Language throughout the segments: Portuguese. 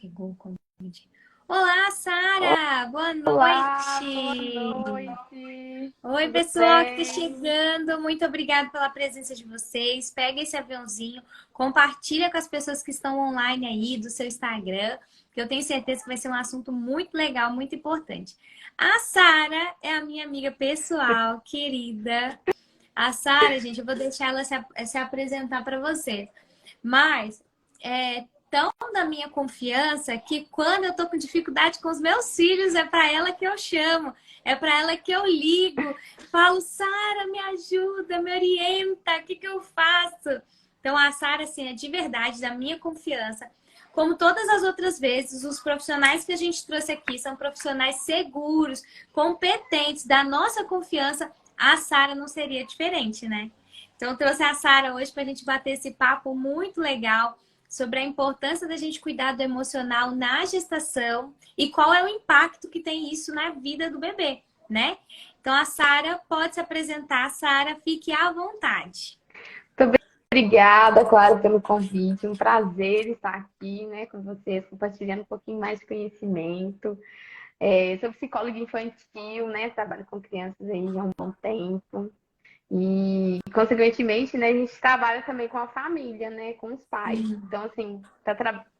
Chegou o convite. Olá, Sara! Boa Olá, boa noite! noite. Oi, Tudo pessoal que está bem? chegando. Muito obrigada pela presença de vocês. Pega esse aviãozinho, compartilha com as pessoas que estão online aí do seu Instagram, que eu tenho certeza que vai ser um assunto muito legal, muito importante. A Sara é a minha amiga pessoal, querida. A Sara, gente, eu vou deixar ela se apresentar para vocês. Mas é tão da minha confiança que quando eu tô com dificuldade com os meus filhos, é para ela que eu chamo, é para ela que eu ligo, falo, Sara, me ajuda, me orienta, o que que eu faço? Então a Sara, assim, é de verdade da minha confiança. Como todas as outras vezes, os profissionais que a gente trouxe aqui são profissionais seguros, competentes, da nossa confiança. A Sara não seria diferente, né? Então, eu trouxe a Sara hoje para a gente bater esse papo muito legal sobre a importância da gente cuidar do emocional na gestação e qual é o impacto que tem isso na vida do bebê, né? Então, a Sara pode se apresentar. Sara, fique à vontade. Muito obrigada, claro, pelo convite. Um prazer estar aqui, né, com vocês, compartilhando um pouquinho mais de conhecimento. Sou psicóloga infantil, né, trabalho com crianças aí há um bom tempo. E, consequentemente, né, a gente trabalha também com a família, né, com os pais. Então, assim,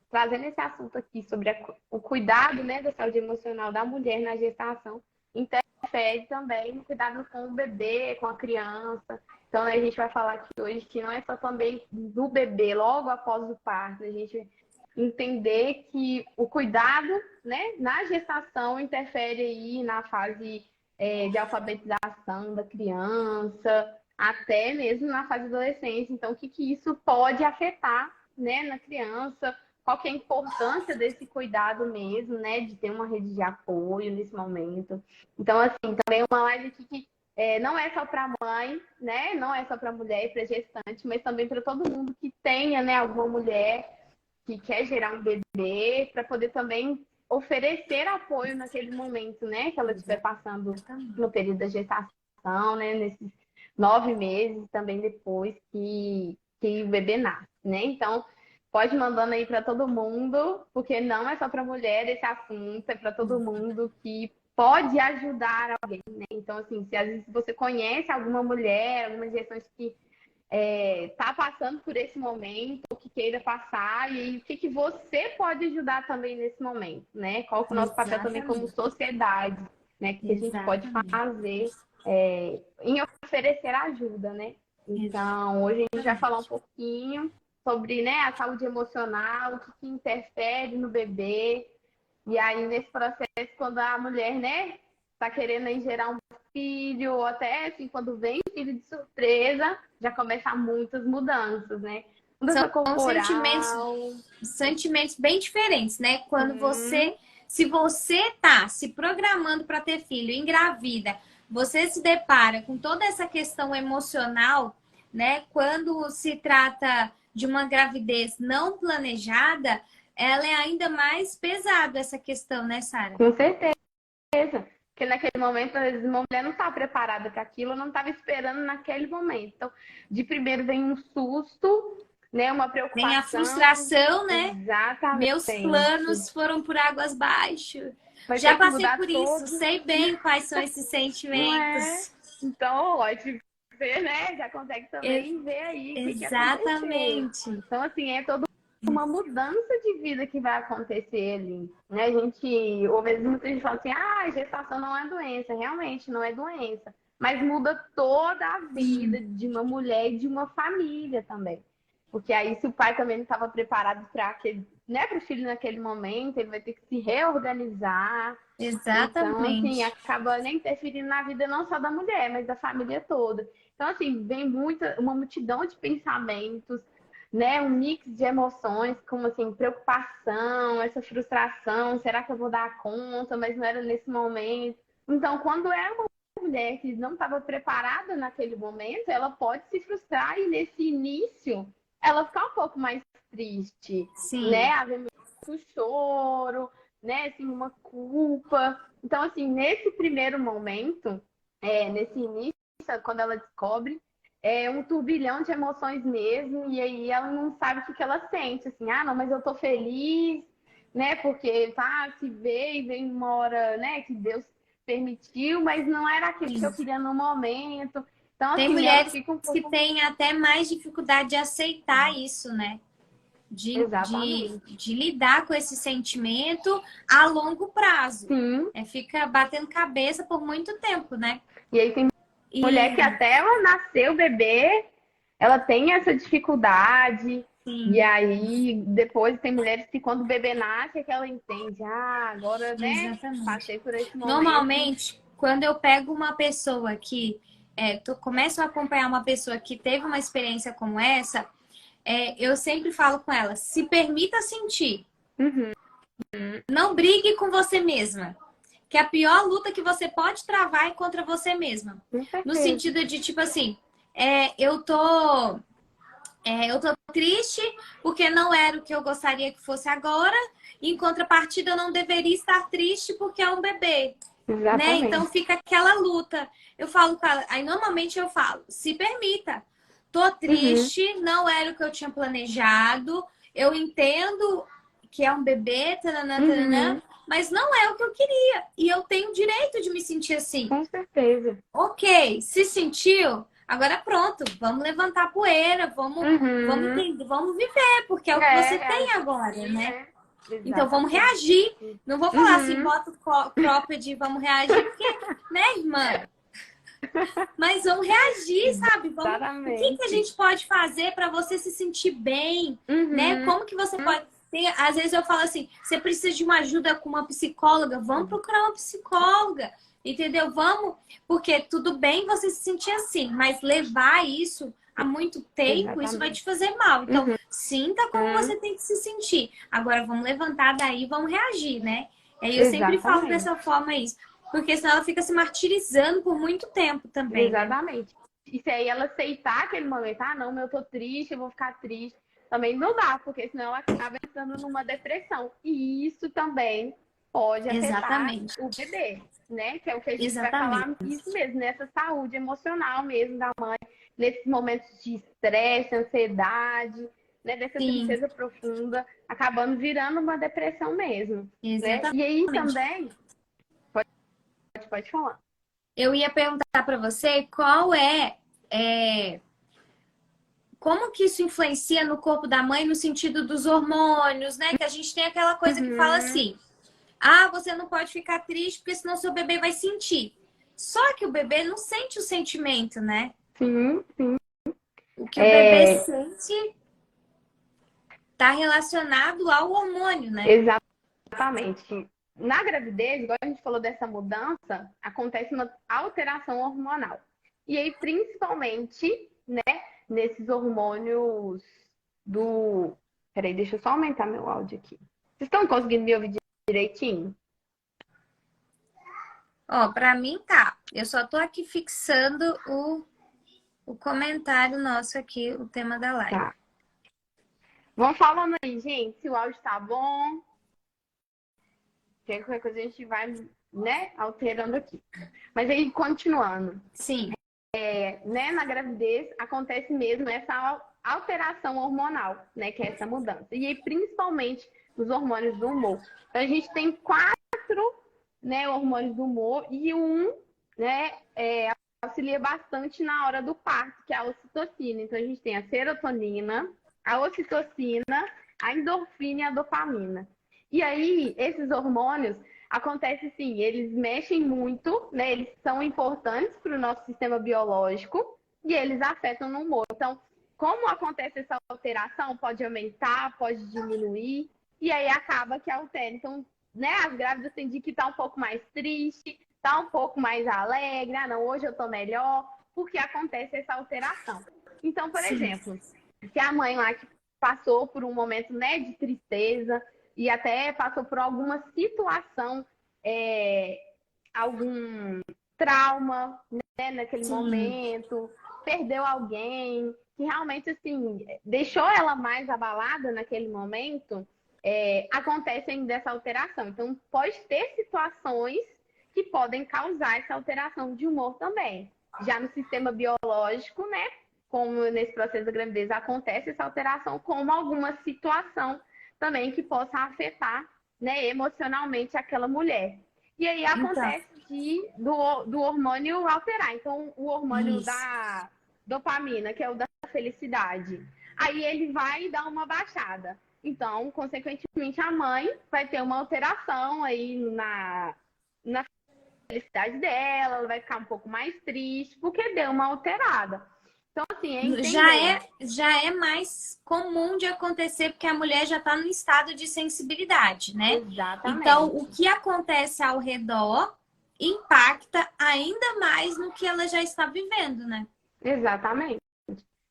trazendo esse assunto aqui sobre o cuidado, né, da saúde emocional da mulher na gestação, interfere também no cuidado com o bebê, com a criança. Então, a gente vai falar aqui hoje que não é só também do bebê logo após o parto, a gente entender que o cuidado, né, na gestação interfere aí na fase de alfabetização da criança, até mesmo na fase de adolescência. Então, o que, que isso pode afetar, né, na criança? Qual que é a importância desse cuidado mesmo, né, de ter uma rede de apoio nesse momento? Então, assim, também é uma live aqui que não é só para mãe, né, não é só para mulher e para gestante, mas também para todo mundo que tenha, né, alguma mulher que quer gerar um bebê, para poder também oferecer apoio naquele momento, né, que ela estiver passando no período da gestação, né, nesses 9 meses, também depois que o bebê nasce, né? Então, pode ir mandando aí para todo mundo, porque não é só para mulher esse assunto, é para todo mundo que pode ajudar alguém, né? Então, assim, se às vezes você conhece alguma mulher, alguma gestante que tá passando por esse momento, o que queira passar, e o que, que você pode ajudar também nesse momento, né? Qual que é o nosso papel também como Exatamente. sociedade, né? Que a gente pode Exatamente. fazer em oferecer ajuda, né? Então, hoje a gente vai falar um Exatamente. pouquinho sobre, né, a saúde emocional, o que, que interfere no bebê, e aí nesse processo, quando a mulher, né, tá querendo aí gerar um filho, ou até assim, quando vem filho de surpresa, já começam muitas mudanças, né? Mudança São sentimentos, corporal. sentimentos bem diferentes, né? Quando Hum, você, se você tá se programando para ter filho, engravida, você se depara com toda essa questão emocional, né? Quando se trata de uma gravidez não planejada, ela é ainda mais pesada essa questão, né, Sara? com certeza. Porque naquele momento, às vezes, uma mulher não está preparada para aquilo, não estava esperando naquele momento. Então, de primeiro vem um susto, né? Uma Vem a preocupação. frustração, né? Meus Exatamente. planos foram por águas abaixo. Vai Já ter que passei mudar por isso, todo, sei bem quais são esses não é? sentimentos. Então, pode ver, né? Já consegue Ex- também ver aí o que, que aconteceu. exatamente. Então, assim, é toda uma mudança de vida que vai acontecer ali. Né? A gente, ou mesmo muita gente fala assim, ah, gestação não é doença. Realmente, não é doença. Mas muda toda a vida Sim, de uma mulher e de uma família também. Porque aí, se o pai também não estava preparado para aquele, né, para o filho naquele momento, ele vai ter que se reorganizar. Então, assim, exatamente. acaba nem interferindo na vida não só da mulher, mas da família toda. Então, assim, vem uma multidão de pensamentos, né? Um mix de emoções, como assim, preocupação, essa frustração, será que eu vou dar conta, mas não era nesse momento. Então, quando é uma mulher que não estava preparada naquele momento, ela pode se frustrar e nesse início ela ficar um pouco mais triste, né? Sim. Haver muito choro, né? Assim, uma culpa. Então, assim, nesse primeiro momento, nesse início, quando ela descobre, é um turbilhão de emoções mesmo, e aí ela não sabe o que ela sente, assim, ah, não, mas eu tô feliz, né? Porque tá, se vê e vem uma hora, né, que Deus permitiu, mas não era aquilo que eu Sim. queria no momento. Então, Tem assim, ela mulheres fica um que pouco. têm até mais dificuldade de aceitar isso, né? Exatamente. De lidar com esse sentimento a longo prazo. Sim. É, fica batendo cabeça por muito tempo, né? E aí tem mulher que E até ela nascer o bebê, ela tem essa dificuldade. E sim, aí, depois tem mulheres que quando o bebê nasce é que ela entende, agora, né, exatamente. passei por esse momento. Normalmente, quando eu pego uma pessoa que começo a acompanhar uma pessoa que teve uma experiência como essa, eu sempre falo com ela, se permita sentir. Uhum, Não brigue com você mesma. Que a pior luta que você pode travar é contra você mesma. com No certeza. sentido de, tipo assim, eu tô triste porque não era o que eu gostaria que fosse agora. Em contrapartida, eu não deveria estar triste porque é um bebê, né? Então Exatamente. fica aquela luta. Eu falo com ela, aí normalmente eu falo, se permita. Tô Uhum, triste, não era o que eu tinha planejado. Eu entendo que é um bebê, tananã, tananã, uhum, mas não é o que eu queria. E eu tenho o direito de me sentir assim. com certeza. Ok, se sentiu? Agora pronto, vamos levantar a poeira, vamos Uhum. entender, vamos viver, porque é o que você É, tem agora, agir, né? né? Então vamos Exatamente. reagir. Não vou falar assim, Uhum, bota o cropped e vamos reagir, porque, né, irmã? Mas vamos reagir, sabe? O que que a exatamente. gente pode fazer para você se sentir bem, né? Uhum, Como que você pode. Às vezes eu falo assim, você precisa de uma ajuda com uma psicóloga, vamos procurar uma psicóloga, entendeu? Vamos, porque tudo bem você se sentir assim, mas levar isso há muito tempo, isso vai exatamente. te fazer mal. Então, Uhum, sinta como você tem que se sentir. Agora, vamos levantar daí, vamos reagir, né? E eu sempre falo dessa exatamente. forma isso. Porque senão ela fica se martirizando por muito tempo também, né? Exatamente. E se aí ela aceitar aquele momento, não, mas eu tô triste, eu vou ficar triste, também não dá, porque senão ela acaba entrando numa depressão. E isso também pode afetar Exatamente. o bebê, né? Que é o que a gente vai Exatamente. falar isso mesmo, nessa saúde emocional mesmo da mãe, nesses momentos de estresse, ansiedade, né? Dessa Sim, tristeza profunda, acabando virando uma depressão mesmo, né? E aí exatamente. também, pode falar. Eu ia perguntar para você é, como que isso influencia no corpo da mãe no sentido dos hormônios, né? Que a gente tem aquela coisa que fala Uhum, assim: você não pode ficar triste porque senão seu bebê vai sentir. Só que o bebê não sente o sentimento, né? sim, sim. O que o bebê É, sente está relacionado ao hormônio, né? exatamente. Na gravidez, igual a gente falou dessa mudança, acontece uma alteração hormonal. E aí, principalmente, né, nesses hormônios do. Peraí, deixa eu só aumentar meu áudio aqui. Vocês estão conseguindo me ouvir direitinho? Ó, para mim tá. Eu só tô aqui fixando o comentário nosso aqui, o tema da live. Tá. Vão falando aí, gente, se o áudio tá bom, que qualquer coisa a gente vai, né, alterando aqui. Mas aí, continuando. Sim, Né, na gravidez acontece mesmo essa alteração hormonal, né, que é essa mudança. E aí, principalmente nos hormônios do humor. Então, a gente tem quatro, né, hormônios do humor e um, né, auxilia bastante na hora do parto, que é a ocitocina. Então, a gente tem a serotonina, a ocitocina, a endorfina e a dopamina. E aí, esses hormônios acontece sim, eles mexem muito, né? Eles são importantes para o nosso sistema biológico e eles afetam no humor. Então, como acontece essa alteração, pode aumentar, pode diminuir, e aí acaba que altera. Então, né, as grávidas têm dia que tá um pouco mais triste, tá um pouco mais alegre, não, hoje eu tô melhor, porque acontece essa alteração. Então, por sim, exemplo, se a mãe lá que passou por um momento, né, de tristeza e até passou por alguma situação, é, algum trauma, né, naquele sim, momento, perdeu alguém, que realmente assim deixou ela mais abalada naquele momento, acontecem dessa alteração. Então, pode ter situações que podem causar essa alteração de humor também. Já no sistema biológico, né? Como nesse processo da gravidez acontece essa alteração, como alguma situação também que possa afetar né, emocionalmente aquela mulher. E aí Então, acontece do hormônio alterar. Então, o hormônio isso. da dopamina, que é o da felicidade, aí ele vai dar uma baixada. Então, consequentemente, a mãe vai ter uma alteração aí na felicidade dela, ela vai ficar um pouco mais triste, porque deu uma alterada. Então, assim, é entender. Já é mais comum de acontecer porque a mulher já está no estado de sensibilidade, né? Então, o Exatamente. que acontece ao redor impacta ainda mais no que ela já está vivendo, né? Exatamente.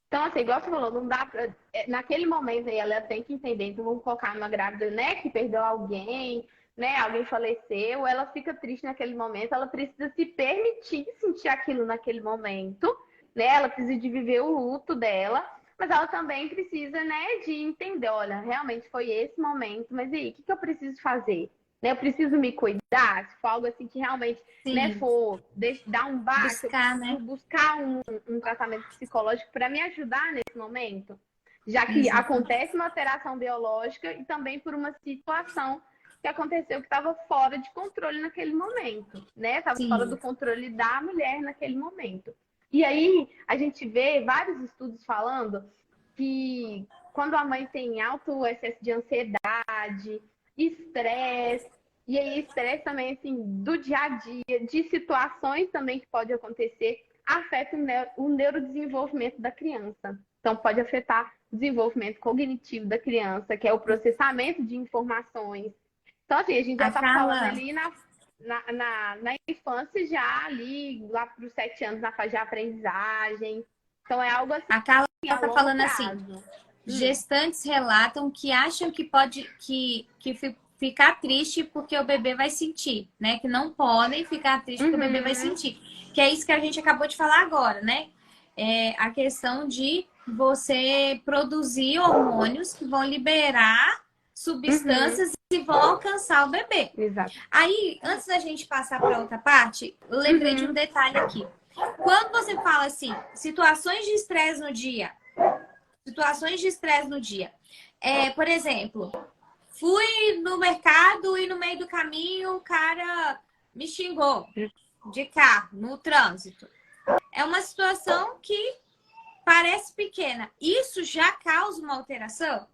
Então, assim, igual você falou, não dá pra. Naquele momento aí, ela tem que entender. Então, vamos colocar numa grávida, né, que perdeu alguém, né, alguém faleceu, ela fica triste naquele momento, ela precisa se permitir sentir aquilo naquele momento, né? Ela precisa de viver o luto dela, mas ela também precisa, né, de entender, olha, realmente foi esse momento, mas e aí, o que que eu preciso fazer? Né, eu preciso me cuidar, se for algo assim que realmente, né, Sim, for dar um baque, eu buscar, preciso né? buscar um tratamento psicológico para me ajudar nesse momento, já que Exatamente. acontece uma alteração biológica e também por uma situação que aconteceu que estava fora de controle naquele momento, né? Estava fora do Sim, controle da mulher naquele momento. E aí a gente vê vários estudos falando que quando a mãe tem alto excesso de ansiedade, estresse, e aí estresse também assim do dia a dia, de situações também que pode acontecer, afeta o neurodesenvolvimento da criança. Então pode afetar o desenvolvimento cognitivo da criança, que é o processamento de informações. Então, assim, a gente já a está falando Carla, ali na infância, já ali, lá para os 7 anos, na fase de aprendizagem. Então, é algo assim, a Carla a tá longo falando assim: prazo. gestantes relatam que acham que pode ficar triste porque o bebê vai sentir, né? Que não podem ficar triste porque o bebê vai Uhum, sentir. Que é isso que a gente acabou de falar agora, né? É a questão de você produzir hormônios que vão liberar uhum, substâncias e vão alcançar o bebê. exato. Aí, antes da gente passar para outra parte, eu lembrei de um Uhum, detalhe aqui. Quando você fala assim, situações de estresse no dia, situações de estresse no dia. Por exemplo, fui no mercado e no meio do caminho o cara me xingou de carro, no trânsito. É uma situação que parece pequena. Isso já causa uma alteração?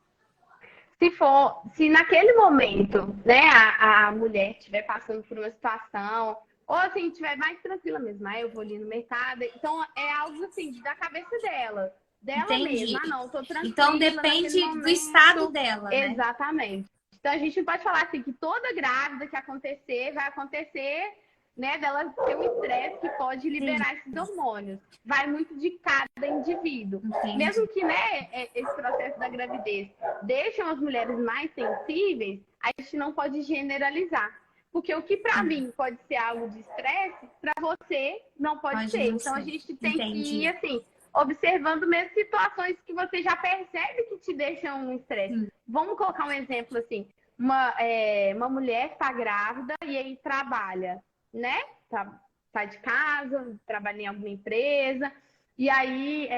se naquele momento, né, a mulher estiver passando por uma situação, ou assim, estiver mais tranquila mesmo, ah, eu vou ali no mercado, então é algo assim, da cabeça dela Entendi. mesma, ah, não, tô Então tranquila naquele depende do estado momento, dela, né? exatamente. Então a gente não pode falar assim que toda grávida que acontecer, vai acontecer, né, dela ter um estresse que pode Sim, liberar esses hormônios. Vai muito de cada indivíduo. entendi. Mesmo que, né, esse processo da gravidez deixam as mulheres mais sensíveis, a gente não pode generalizar. Porque o que para mim pode ser algo de estresse, para você não pode Pode ser. não Então a ser. gente tem que ir Entendi. assim, observando mesmo situações que você já percebe que te deixam um estresse. Sim, Vamos colocar um exemplo assim: uma mulher está grávida e aí trabalha, né? Tá de casa, trabalha em alguma empresa, e aí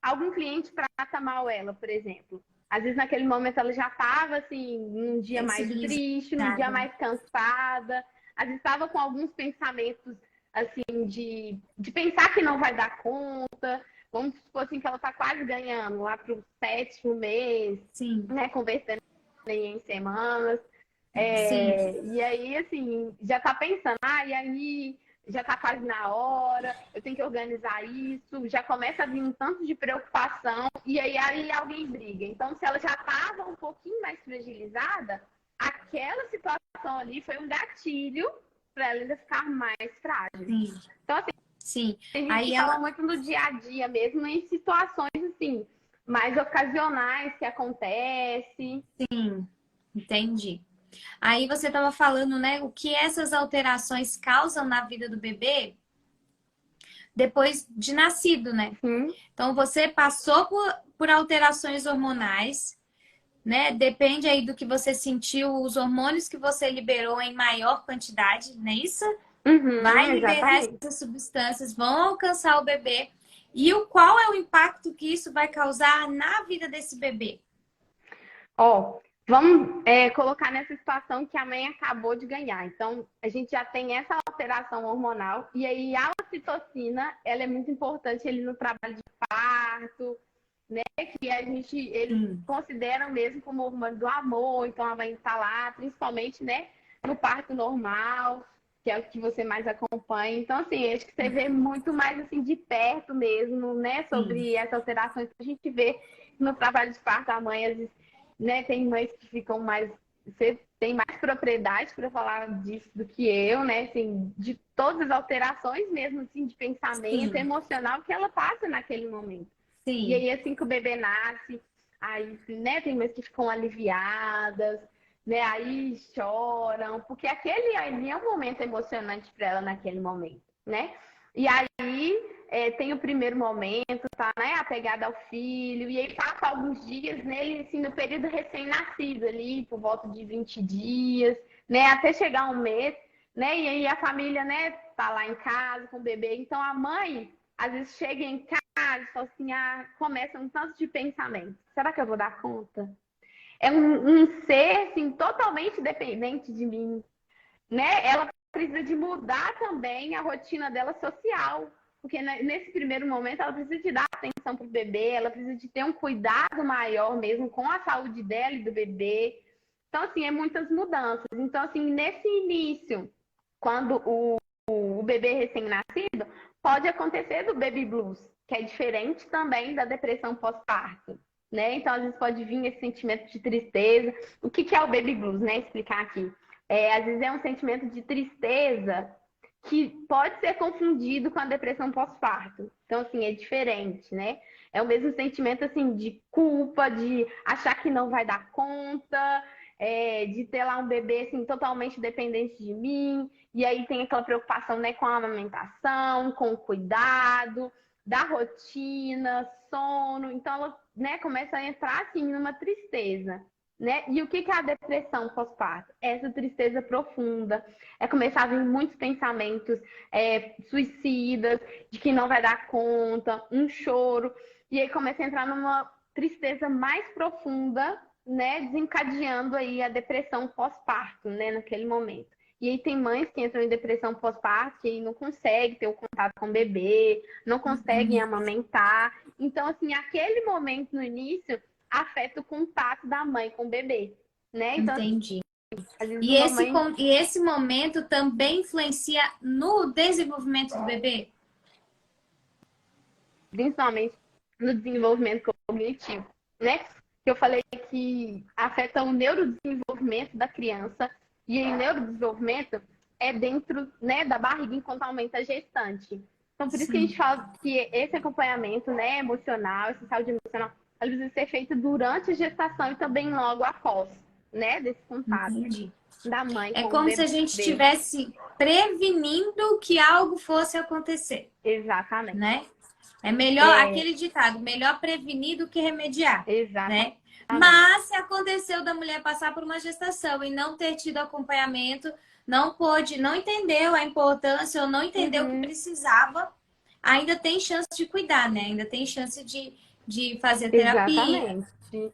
algum cliente trata mal ela, por exemplo. Às vezes naquele momento ela já estava assim, num dia mais triste, num dia sensibilizada. mais cansada, às vezes estava com alguns pensamentos assim de pensar que não vai dar conta. Vamos supor assim que ela está quase ganhando lá para o 7º mês, Sim, né? Conversando em semanas. sim. E aí, assim, já tá pensando, e aí já tá quase na hora, eu tenho que organizar isso, já começa a vir um tanto de preocupação, e aí alguém briga. Então, se ela já estava um pouquinho mais fragilizada, aquela situação ali foi um gatilho para ela ainda ficar mais frágil. Sim, Então, assim, sim. tem gente que Aí fala ela, muito no dia a dia mesmo, em situações assim, mais ocasionais que acontece. sim, entendi. Aí você estava falando, né, o que essas alterações causam na vida do bebê depois de nascido, né? Sim. Então você passou por alterações hormonais, né? Depende aí do que você sentiu, os hormônios que você liberou em maior quantidade, não é isso? Vai Uhum, liberar exatamente. essas substâncias, vão alcançar o bebê. E qual é o impacto que isso vai causar na vida desse bebê? Ó, Vamos colocar nessa situação que a mãe acabou de ganhar. Então, a gente já tem essa alteração hormonal. E aí, a ocitocina, ela é muito importante ali no trabalho de parto, né? Que eles consideram mesmo como hormônio do amor. Então, a mãe está lá, principalmente, né? No parto normal, que é o que você mais acompanha. Então, assim, acho que você vê muito mais, assim, de perto mesmo, né? Sobre essas alterações que a gente vê no trabalho de parto. A mãe, às vezes, né? Tem mães que ficam mais. Você tem mais propriedade para falar disso do que eu, né? Assim, de todas as alterações mesmo, assim, de pensamento Sim, emocional que ela passa naquele momento. E sim. aí, assim que o bebê nasce, aí, né? Tem mães que ficam aliviadas, né? Aí choram, porque aquele ali é um momento emocionante para ela naquele momento, né? E aí tem o primeiro momento, tá, né? Apegada ao filho, e aí passa alguns dias nele, assim, no período recém-nascido ali, por volta de 20 dias, né? Até chegar um mês, né? E aí a família, né, tá lá em casa com o bebê. Então a mãe, às vezes, chega em casa e fala assim, começa um tanto de pensamento. Será que eu vou dar conta? É um ser, assim, totalmente dependente de mim, né? Ela precisa de mudar também a rotina dela social, porque nesse primeiro momento ela precisa de dar atenção para o bebê, ela precisa de ter um cuidado maior mesmo com a saúde dela e do bebê. Então, assim, é muitas mudanças. Então, assim, nesse início, quando o bebê recém-nascido, pode acontecer do baby blues, que é diferente também da depressão pós-parto, né? Então, às vezes pode vir esse sentimento de tristeza. O que é o baby blues, né? Explicar aqui. Às vezes é um sentimento de tristeza que pode ser confundido com a depressão pós-parto. Então, assim, é diferente, né? É o mesmo sentimento, assim, de culpa, de achar que não vai dar conta, de ter lá um bebê, assim, totalmente dependente de mim. E aí tem aquela preocupação, né, com a amamentação, com o cuidado, da rotina, sono. Então, ela, né, começa a entrar, assim, numa tristeza. Né? E o que é a depressão pós-parto? Essa tristeza profunda, começar a vir muitos pensamentos suicidas, de que não vai dar conta, um choro, e aí começa a entrar numa tristeza mais profunda, né? Desencadeando aí a depressão pós-parto, né? Naquele momento. E aí tem mães que entram em depressão pós-parto que aí não conseguem ter o contato com o bebê, não conseguem amamentar. Então, assim, aquele momento no início afeta o contato da mãe com o bebê, né? Então, Entendi. às vezes E uma esse, mãe, e esse momento também influencia no desenvolvimento do bebê? principalmente no desenvolvimento cognitivo, né? Que eu falei que afeta o neurodesenvolvimento da criança, e aí o neurodesenvolvimento é dentro, né, da barriga enquanto aumenta a gestante. Então, por isso que a gente Sim, fala que esse acompanhamento, né, emocional, essa saúde emocional, ela precisa ser feito durante a gestação e também logo após, né, desse contato entendi. da mãe É com o como se a bebê. gente estivesse prevenindo que algo fosse acontecer, Exatamente. né? É melhor aquele ditado, melhor prevenir do que remediar, Exatamente. né? Mas se aconteceu da mulher passar por uma gestação e não ter tido acompanhamento, não pôde, não entendeu a importância ou não entendeu o que Uhum, precisava, ainda tem chance de cuidar, né? Ainda tem chance de fazer terapia, exatamente.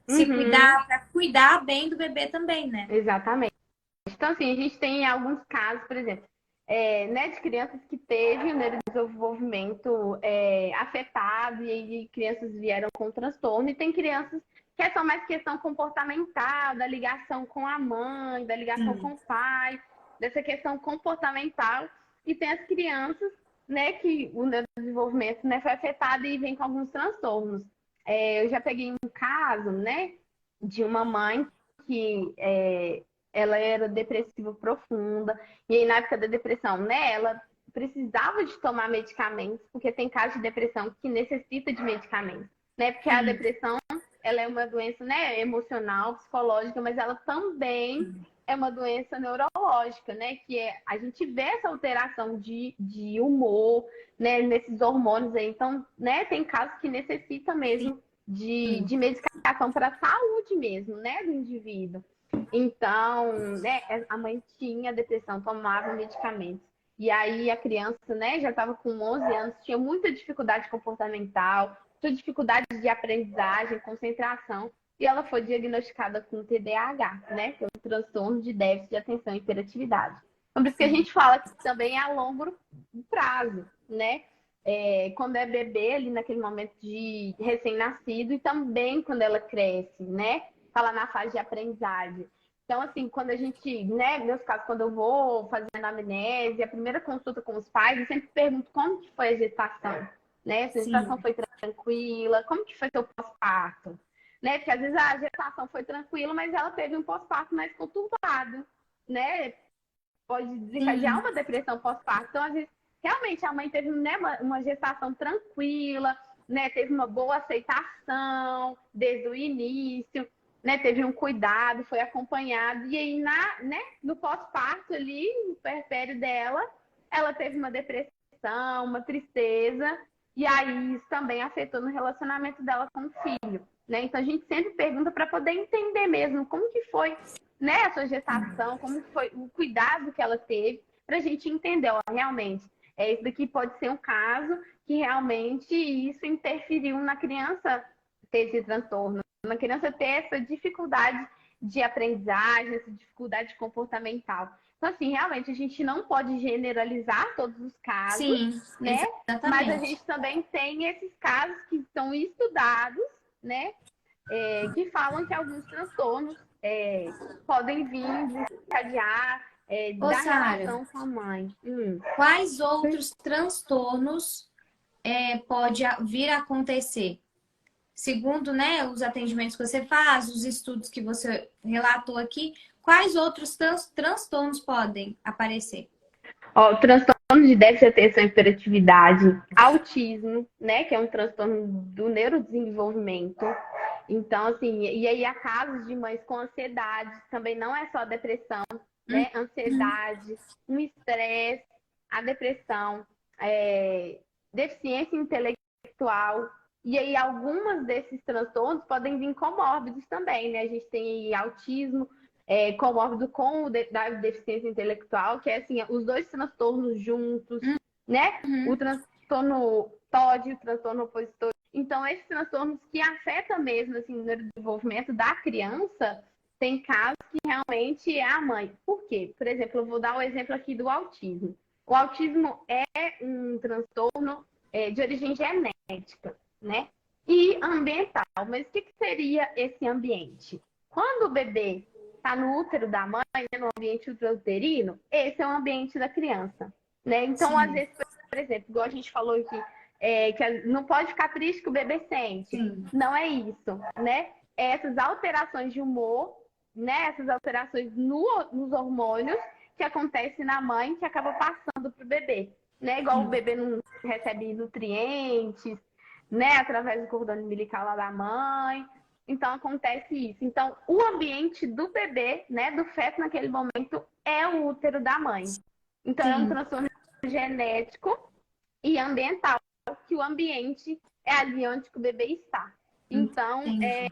se Uhum, cuidar, para cuidar bem do bebê também, né? exatamente. Então, assim, a gente tem alguns casos, por exemplo, né, de crianças que teve o neurodesenvolvimento afetado e aí crianças vieram com transtorno, e tem crianças que é só mais questão comportamental, da ligação com a mãe, da ligação com Sim. o pai, dessa questão comportamental, e tem as crianças, né, que o neurodesenvolvimento, né, foi afetado e vem com alguns transtornos. Eu já peguei um caso, né, de uma mãe que ela era depressiva profunda, e aí na época da depressão, né, ela precisava de tomar medicamentos, porque tem casos de depressão que necessita de medicamentos, né, porque a Sim. depressão, ela é uma doença, né, emocional, psicológica, mas ela também é uma doença neurológica, né, que a gente vê essa alteração de humor, né, nesses hormônios aí, então, né, tem casos que necessita mesmo de medicação para a saúde mesmo, né, do indivíduo. Então, né, a mãe tinha depressão, tomava medicamentos. E aí a criança, né, já estava com 11 anos, tinha muita dificuldade comportamental, muita dificuldade de aprendizagem, concentração. e ela foi diagnosticada com TDAH, né? Que é um transtorno de déficit de atenção e hiperatividade. Então, por isso que a gente fala que também é a longo prazo, né? Quando é bebê, ali naquele momento de recém-nascido, e também quando ela cresce, né? Tá lá na fase de aprendizagem. Então, assim, quando a gente, né, meus casos, quando eu vou fazendo anamnese, a primeira consulta com os pais, eu sempre pergunto como que foi a gestação, né? Se a gestação Sim. foi tranquila, como que foi seu pós-parto, né? Porque às vezes a gestação foi tranquila, mas ela teve um pós-parto mais conturbado, né? Pode desencadear Sim. uma depressão pós-parto. Então, às vezes, realmente a mãe teve, né, uma gestação tranquila, né? Teve uma boa aceitação desde o início, né? Teve um cuidado, foi acompanhado. E aí, no pós-parto ali, no puerpério dela, ela teve uma depressão, uma tristeza. E aí, isso também afetou no relacionamento dela com o filho, né? Então, a gente sempre pergunta para poder entender mesmo como que foi, né, a sua gestação, como foi o cuidado que ela teve, para a gente entender, ó, realmente, isso daqui pode ser um caso que realmente isso interferiu na criança ter esse transtorno, na criança ter essa dificuldade de aprendizagem, essa dificuldade comportamental. Então, assim, realmente a gente não pode generalizar todos os casos, Sim, né? Mas a exatamente. gente também tem esses casos que são estudados, né? Que falam que alguns transtornos podem vir desencadear Ô, da Sara, relação com a mãe. quais outros transtornos pode vir a acontecer? Segundo, né, os atendimentos que você faz, os estudos que você relatou aqui, quais outros transtornos podem aparecer? Ó, o transtorno de déficit de atenção e hiperatividade, autismo, né, que é um transtorno do neurodesenvolvimento. Então, assim, e aí há casos de mães com ansiedade, também não é só depressão, né? Uhum. Ansiedade, um estresse, a depressão, deficiência intelectual. E aí algumas desses transtornos podem vir comórbidos também, né? A gente tem aí autismo, comórbido com da deficiência intelectual, que é assim, os dois transtornos juntos, né? O Uhum. transtorno TOD, o transtorno opositor. Então, esses transtornos que afetam mesmo assim, o desenvolvimento da criança, tem casos que realmente é a mãe. Por quê? Por exemplo, eu vou dar o exemplo aqui do autismo. O autismo é um transtorno de origem genética, né? E ambiental. Mas o que seria esse ambiente? Quando o bebê está no útero da mãe, né, no ambiente uterino, esse é o ambiente da criança, né? Então, às Sim, vezes, por exemplo, igual a gente falou aqui, que não pode ficar triste que o bebê sente. sim, Não é isso, né? Essas alterações de humor, né? Essas alterações nos hormônios que acontecem na mãe que acaba passando para o bebê, né? Igual o sim, bebê não recebe nutrientes, né? Através do cordão umbilical lá da mãe. Então acontece isso. Então o ambiente do bebê, né? Do feto naquele momento é o útero da mãe. Então é um sim, transtorno genético e ambiental, que o ambiente é ali onde o bebê está. Então, entendi.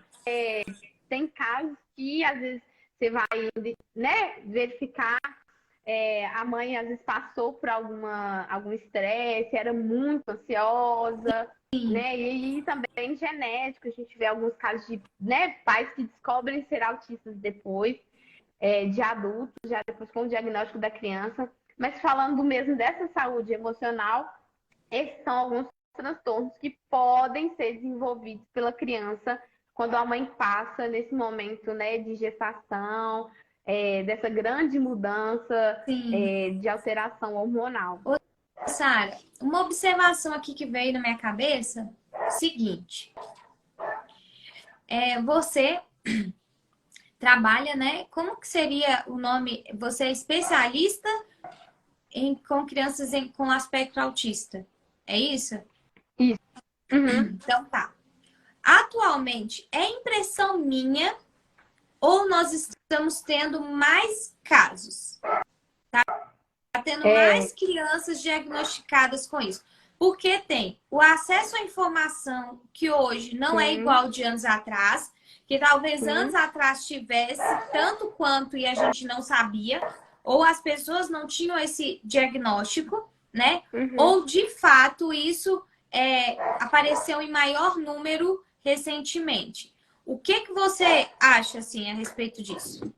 tem casos que às vezes você vai, né, verificar, a mãe às vezes passou por algum estresse, era muito ansiosa, Sim, né? E também genético, a gente vê alguns casos de, né, pais que descobrem ser autistas depois, de adultos, já depois com o diagnóstico da criança. Mas falando mesmo dessa saúde emocional, esses são alguns transtornos que podem ser desenvolvidos pela criança quando a mãe passa nesse momento, né, de gestação, dessa grande mudança, sim. de alteração hormonal. Ô, Sara, uma observação aqui que veio na minha cabeça, seguinte, você trabalha, né? Como que seria o nome? Você é especialista com crianças com aspecto autista, é isso? Isso. Uhum. Então tá. Atualmente, é impressão minha ou nós estamos tendo mais casos? Tá tendo É, mais crianças diagnosticadas com isso. Porque tem o acesso à informação que hoje não é sim, igual de anos atrás, que talvez anos sim, atrás tivesse tanto quanto e a gente não sabia, ou as pessoas não tinham esse diagnóstico, né? uhum, Ou de fato isso apareceu em maior número recentemente. O que que você acha, assim, a respeito disso?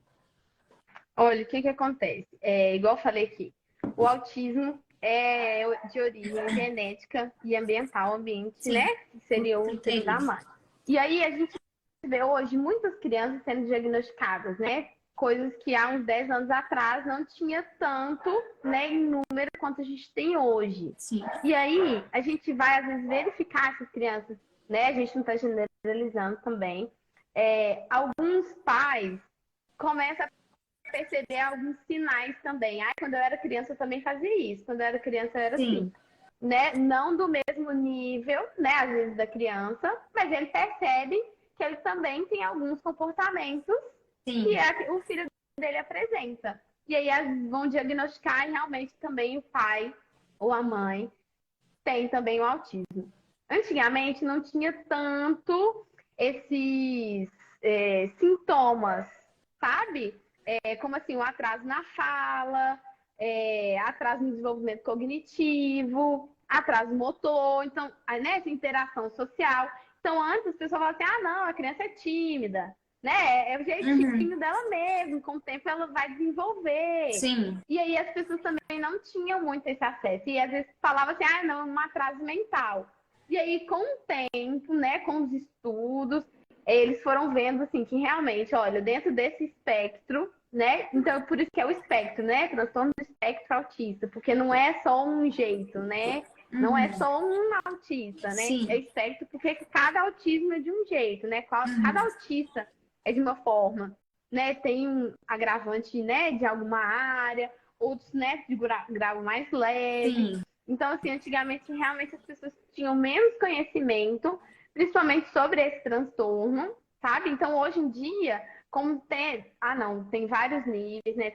Olha, o que que acontece? Igual eu falei aqui, o autismo é de origem genética e ambiental, ambiente, né? Sim, Que seria o útero da isso. mãe. E aí a gente vê hoje muitas crianças sendo diagnosticadas, né? Coisas que há uns 10 anos atrás não tinha tanto, né, em número quanto a gente tem hoje. Sim. E aí a gente vai, às vezes, verificar essas crianças, né? A gente não está generalizando também. Alguns pais começam a perceber alguns sinais também. Quando eu era criança, eu também fazia isso. Quando eu era criança, eu era assim. Sim, Né? Não do mesmo nível, né? Às vezes da criança, mas ele percebe que ele também tem alguns comportamentos que sim. o filho dele apresenta. E aí vão diagnosticar e realmente também o pai ou a mãe tem também o autismo. Antigamente não tinha tanto esses sintomas, sabe? Como assim, o atraso na fala, atraso no desenvolvimento cognitivo, atraso motor, então, né, essa interação social. Então, antes as pessoas falavam assim, não, a criança é tímida, né? É o Uhum. jeitinho dela mesmo, com o tempo ela vai desenvolver. Sim, E aí as pessoas também não tinham muito esse acesso. E às vezes falava assim, não, é um atraso mental. E aí, com o tempo, né, com os estudos, eles foram vendo assim que realmente, olha, dentro desse espectro, né? Então, por isso que é o espectro, né? Transtorno do espectro autista, porque não é só um jeito, né? Não é uhum. só um autista, né? É Sim, espectro porque cada autismo é de um jeito, né? Cada uhum. autista é de uma forma, né? Tem um agravante, né, de alguma área, outros, né, de grau mais leve. Sim, Então, assim, antigamente realmente as pessoas tinham menos conhecimento, principalmente sobre esse transtorno, sabe? Então, hoje em dia, como tem, não, tem vários níveis, né?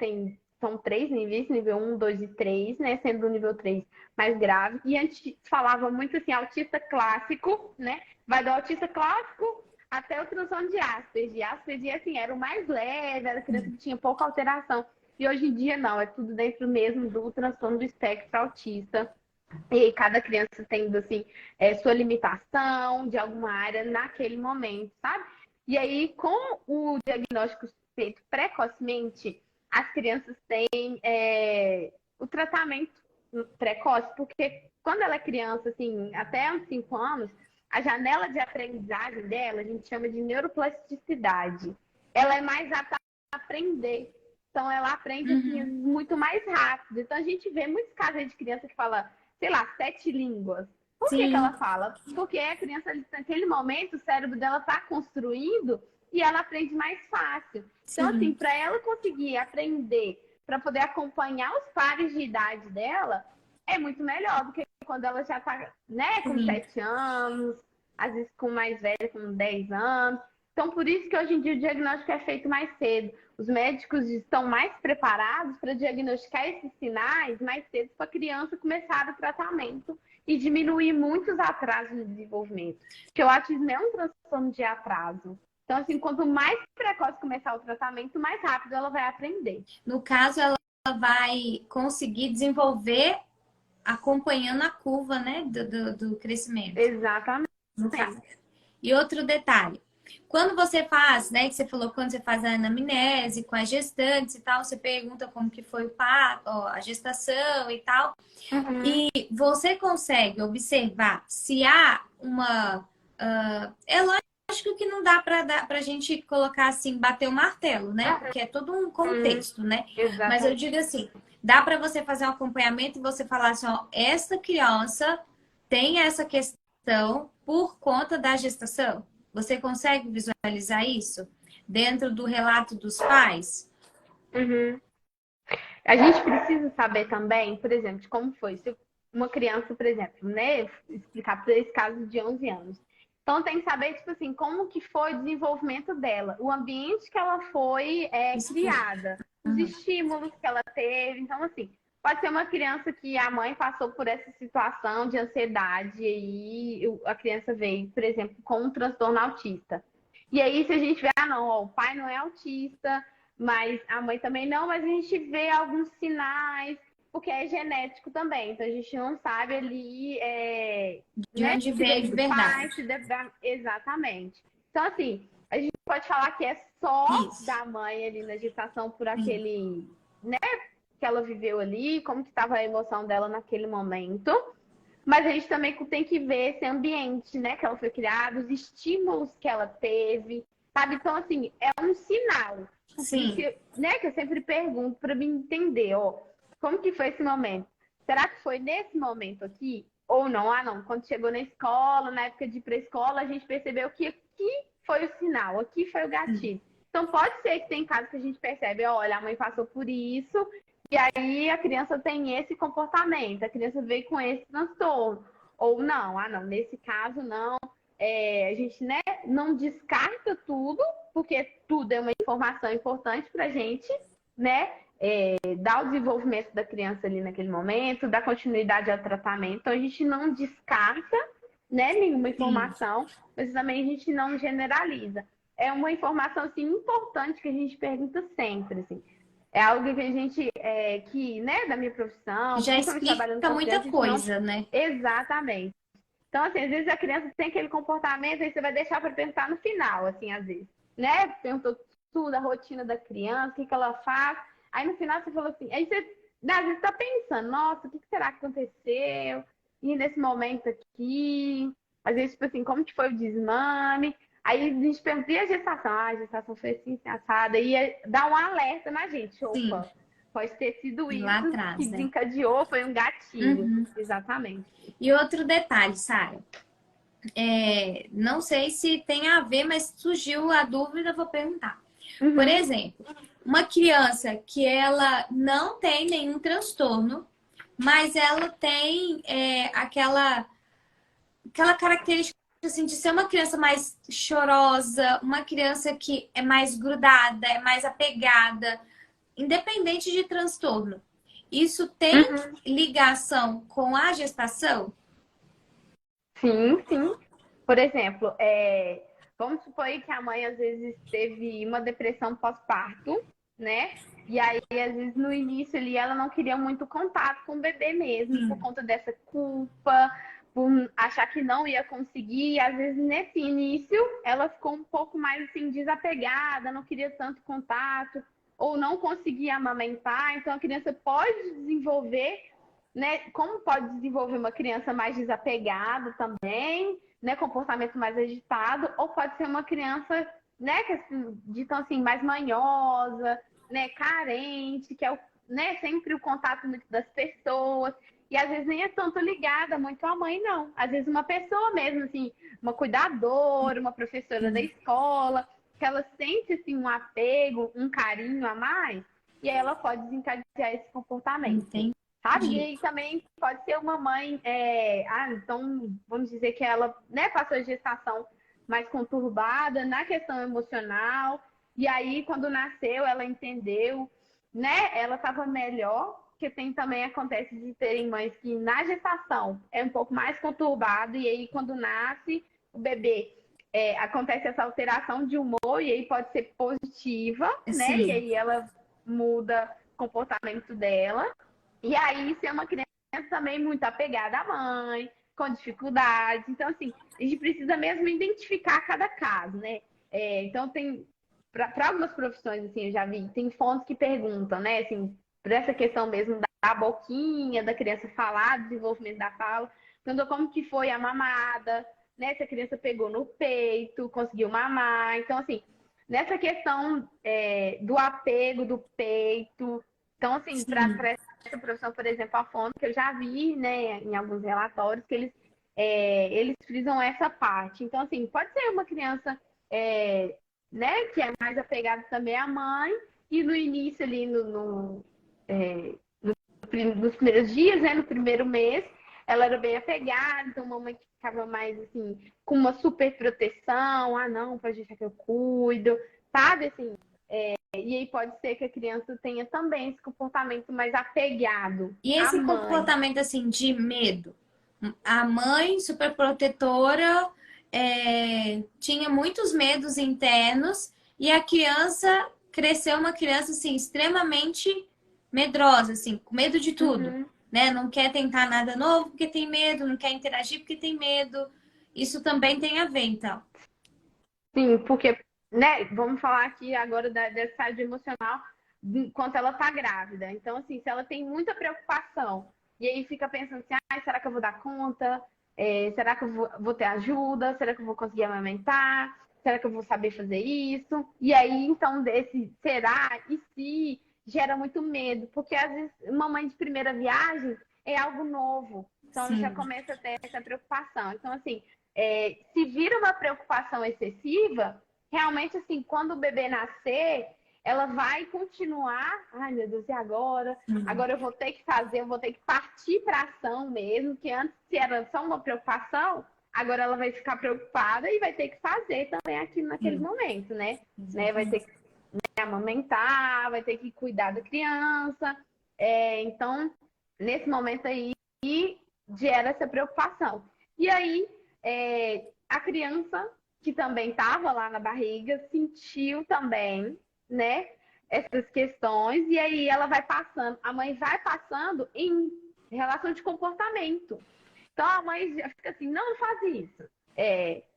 São 3 níveis, nível 1, 2 e 3, né? Sendo o nível 3 mais grave. E antes falava muito assim, autista clássico, né? Vai do autista clássico até o transtorno de Asperger. Asperger, assim, era o mais leve, era criança que tinha pouca alteração. E hoje em dia, não, é tudo dentro mesmo do transtorno do espectro autista. E cada criança tendo, assim, sua limitação de alguma área naquele momento, sabe? E aí, com o diagnóstico feito precocemente, as crianças têm o tratamento precoce, porque quando ela é criança, assim, até uns 5 anos, a janela de aprendizagem dela, a gente chama de neuroplasticidade. Ela é mais apta a aprender. Então, ela aprende, assim, uhum. muito mais rápido. Então, a gente vê muitos casos de criança que fala, sei lá, 7 línguas. Por que Sim, ela fala? Porque a criança, naquele momento, o cérebro dela está construído e ela aprende mais fácil. Então, assim, sim, para ela conseguir aprender, para poder acompanhar os pares de idade dela, é muito melhor do que quando ela já está, né, com sim. 7 anos, às vezes com mais velha, com 10 anos. Então, por isso que hoje em dia o diagnóstico é feito mais cedo. Os médicos estão mais preparados para diagnosticar esses sinais mais cedo para a criança começar o tratamento e diminuir muitos atrasos no desenvolvimento. Porque o autismo é um transtorno de atraso. Então, assim, quanto mais precoce começar o tratamento, mais rápido ela vai aprender. No caso, ela vai conseguir desenvolver acompanhando a curva, né, do crescimento, Exatamente. no caso. E outro detalhe, quando você faz, né, que você falou quando você faz a anamnese com as gestantes e tal, você pergunta como que foi o parto, ó, a gestação e tal, Uhum. e você consegue observar se há uma... é lógico que não dá para a gente colocar assim, bater o martelo, né? Porque é todo um Uhum. contexto, né? Mas eu Exatamente. digo assim, dá para você fazer um acompanhamento e você falar assim, ó, essa criança tem essa questão por conta da gestação? Você consegue visualizar isso dentro do relato dos pais? Uhum. A gente precisa saber também, por exemplo, de como foi. Se uma criança, por exemplo, né, explicar para esse caso de 11 anos. Então tem que saber, tipo assim, como que foi o desenvolvimento dela, o ambiente que ela foi Isso. criada, os Uhum. estímulos que ela teve. Então, assim, pode ser uma criança que a mãe passou por essa situação de ansiedade e a criança veio, por exemplo, com um transtorno autista. E aí, se a gente vê, não, ó, o pai não é autista, mas a mãe também não, mas a gente vê alguns sinais, porque é genético também. Então a gente não sabe ali, De né, onde se veio veio de do pai, verdade. se deve exatamente. Então, assim, a gente pode falar que é só Isso. da mãe ali na gestação por aquele, né, que ela viveu ali, como que estava a emoção dela naquele momento. Mas a gente também tem que ver esse ambiente, né, que ela foi criada, os estímulos que ela teve, sabe? Então, assim, é um sinal. Por isso Sim. que, né, que eu sempre pergunto para me entender, ó, como que foi esse momento? Será que foi nesse momento aqui ou não? Ah, não. Quando chegou na escola, na época de pré-escola, a gente percebeu que aqui foi o sinal, aqui foi o gatilho. Então, pode ser que tem casos que a gente percebe, olha, a mãe passou por isso, e aí a criança tem esse comportamento, a criança veio com esse transtorno. Ou não, ah não, nesse caso não. A gente, né, não descarta tudo, porque tudo é uma informação importante para a gente, né? Dar o desenvolvimento da criança ali naquele momento, dar continuidade ao tratamento. Então a gente não descarta, né, nenhuma Sim. informação, mas também a gente não generaliza. É uma informação assim, importante que a gente pergunta sempre. Assim. É algo que a gente, que, né, da minha profissão, Já principalmente trabalhando explica com muita criança, a gente não. coisa, né? Exatamente. Então, assim, às vezes a criança tem aquele comportamento, aí você vai deixar para pensar no final, assim, às vezes. Né? Perguntou tudo, a rotina da criança, o que ela faz. Aí no final você falou assim, aí você, né, às vezes está pensando, nossa, o que será que aconteceu? E nesse momento aqui, às vezes, tipo assim, como que foi o desmame? Aí a gente pergunta, e a gestação? Ah, a gestação foi assim, assim, assada. E dá um alerta na gente, Sim. opa, pode ter sido Lá isso que atrás, né? desencadeou, foi um gatilho. Uhum. Exatamente. E outro detalhe, Sara. Não sei se tem a ver, mas surgiu a dúvida, vou perguntar. Por Uhum. exemplo, uma criança que ela não tem nenhum transtorno, mas ela tem aquela característica assim, de ser uma criança mais chorosa, uma criança que é mais grudada, é mais apegada, independente de transtorno. Isso tem Uhum. ligação com a gestação? Sim, sim. Por exemplo, vamos supor aí que a mãe às vezes teve uma depressão pós-parto, né? E aí, às vezes, no início ali, ela não queria muito contato com o bebê mesmo, por Sim, conta dessa culpa, por achar que não ia conseguir. E às vezes, nesse início, ela ficou um pouco mais assim, desapegada, não queria tanto contato, ou não conseguia amamentar. Então, a criança pode desenvolver, né? Como pode desenvolver uma criança mais desapegada também, né? Comportamento mais agitado, ou pode ser uma criança, né? Que assim, ditam assim, mais manhosa, né? Carente, que é o, né? Sempre o contato muito das pessoas. E às vezes nem é tanto ligada muito à mãe, não. Às vezes uma pessoa mesmo, assim, uma cuidadora, uma professora da sim, escola, que ela sente assim, um apego, um carinho a mais, e aí ela pode desencadear esse comportamento. entendi. Sabe? E aí também pode ser uma mãe, então vamos dizer que ela, né, passou a gestação mais conturbada na questão emocional, e aí quando nasceu ela entendeu, né, ela estava melhor, porque tem também acontece de terem mães que na gestação é um pouco mais conturbado, e aí quando nasce o bebê, acontece essa alteração de humor, e aí pode ser positiva, né, e Sim. aí ela muda o comportamento dela. E aí, ser uma criança também muito apegada à mãe, com dificuldades. Então, assim, a gente precisa mesmo identificar cada caso, né? Então, tem, para algumas profissões, assim, eu já vi, tem fontes que perguntam, né? Assim, por essa questão mesmo da boquinha, da criança falar, desenvolvimento da fala. Então, como que foi a mamada, né? Se a criança pegou no peito, conseguiu mamar. Então, assim, nessa questão do apego do peito. Então, assim, para Sim. essa profissão, por exemplo, a fono, que eu já vi, né, em alguns relatórios, que eles frisam essa parte. Então, assim, pode ser uma criança, né, que é mais apegada também à mãe, e no início ali, nos primeiros dias, né, no primeiro mês, ela era bem apegada, então uma mãe que ficava mais, assim, com uma super proteção, ah, não, pode deixar que eu cuido, sabe, assim, e aí pode ser que a criança tenha também esse comportamento mais apegado E à esse mãe. comportamento assim de medo? A mãe super protetora tinha muitos medos internos e a criança cresceu uma criança assim extremamente medrosa, assim, com medo de tudo, Uhum. né? Não quer tentar nada novo porque tem medo, não quer interagir porque tem medo. Isso também tem a ver, então. Sim, porque né? Vamos falar aqui agora dessa saúde emocional enquanto ela tá grávida. Então, assim, se ela tem muita preocupação e aí fica pensando assim, ah, será que eu vou dar conta? Será que eu vou ter ajuda? Será que eu vou conseguir amamentar? Será que eu vou saber fazer isso? E aí, então, desse será e se gera muito medo, porque às vezes uma mãe de primeira viagem é algo novo. Então, ela já Sim, começa a ter essa preocupação. Então, assim, se vira uma preocupação excessiva, realmente, assim, quando o bebê nascer, ela vai continuar. Ai, meu Deus, e agora? sim, Agora eu vou ter que fazer, eu vou ter que partir para ação mesmo, que antes se era só uma preocupação, agora ela vai ficar preocupada e vai ter que fazer também aquilo naquele sim, momento, né? Vai ter exatamente. que amamentar, vai ter que cuidar da criança. Então, nesse momento aí, gera essa preocupação. E aí, a criança que também estava lá na barriga sentiu também, né, essas questões, e aí ela vai passando, a mãe vai passando em relação de comportamento. Então a mãe já fica assim, não faz isso,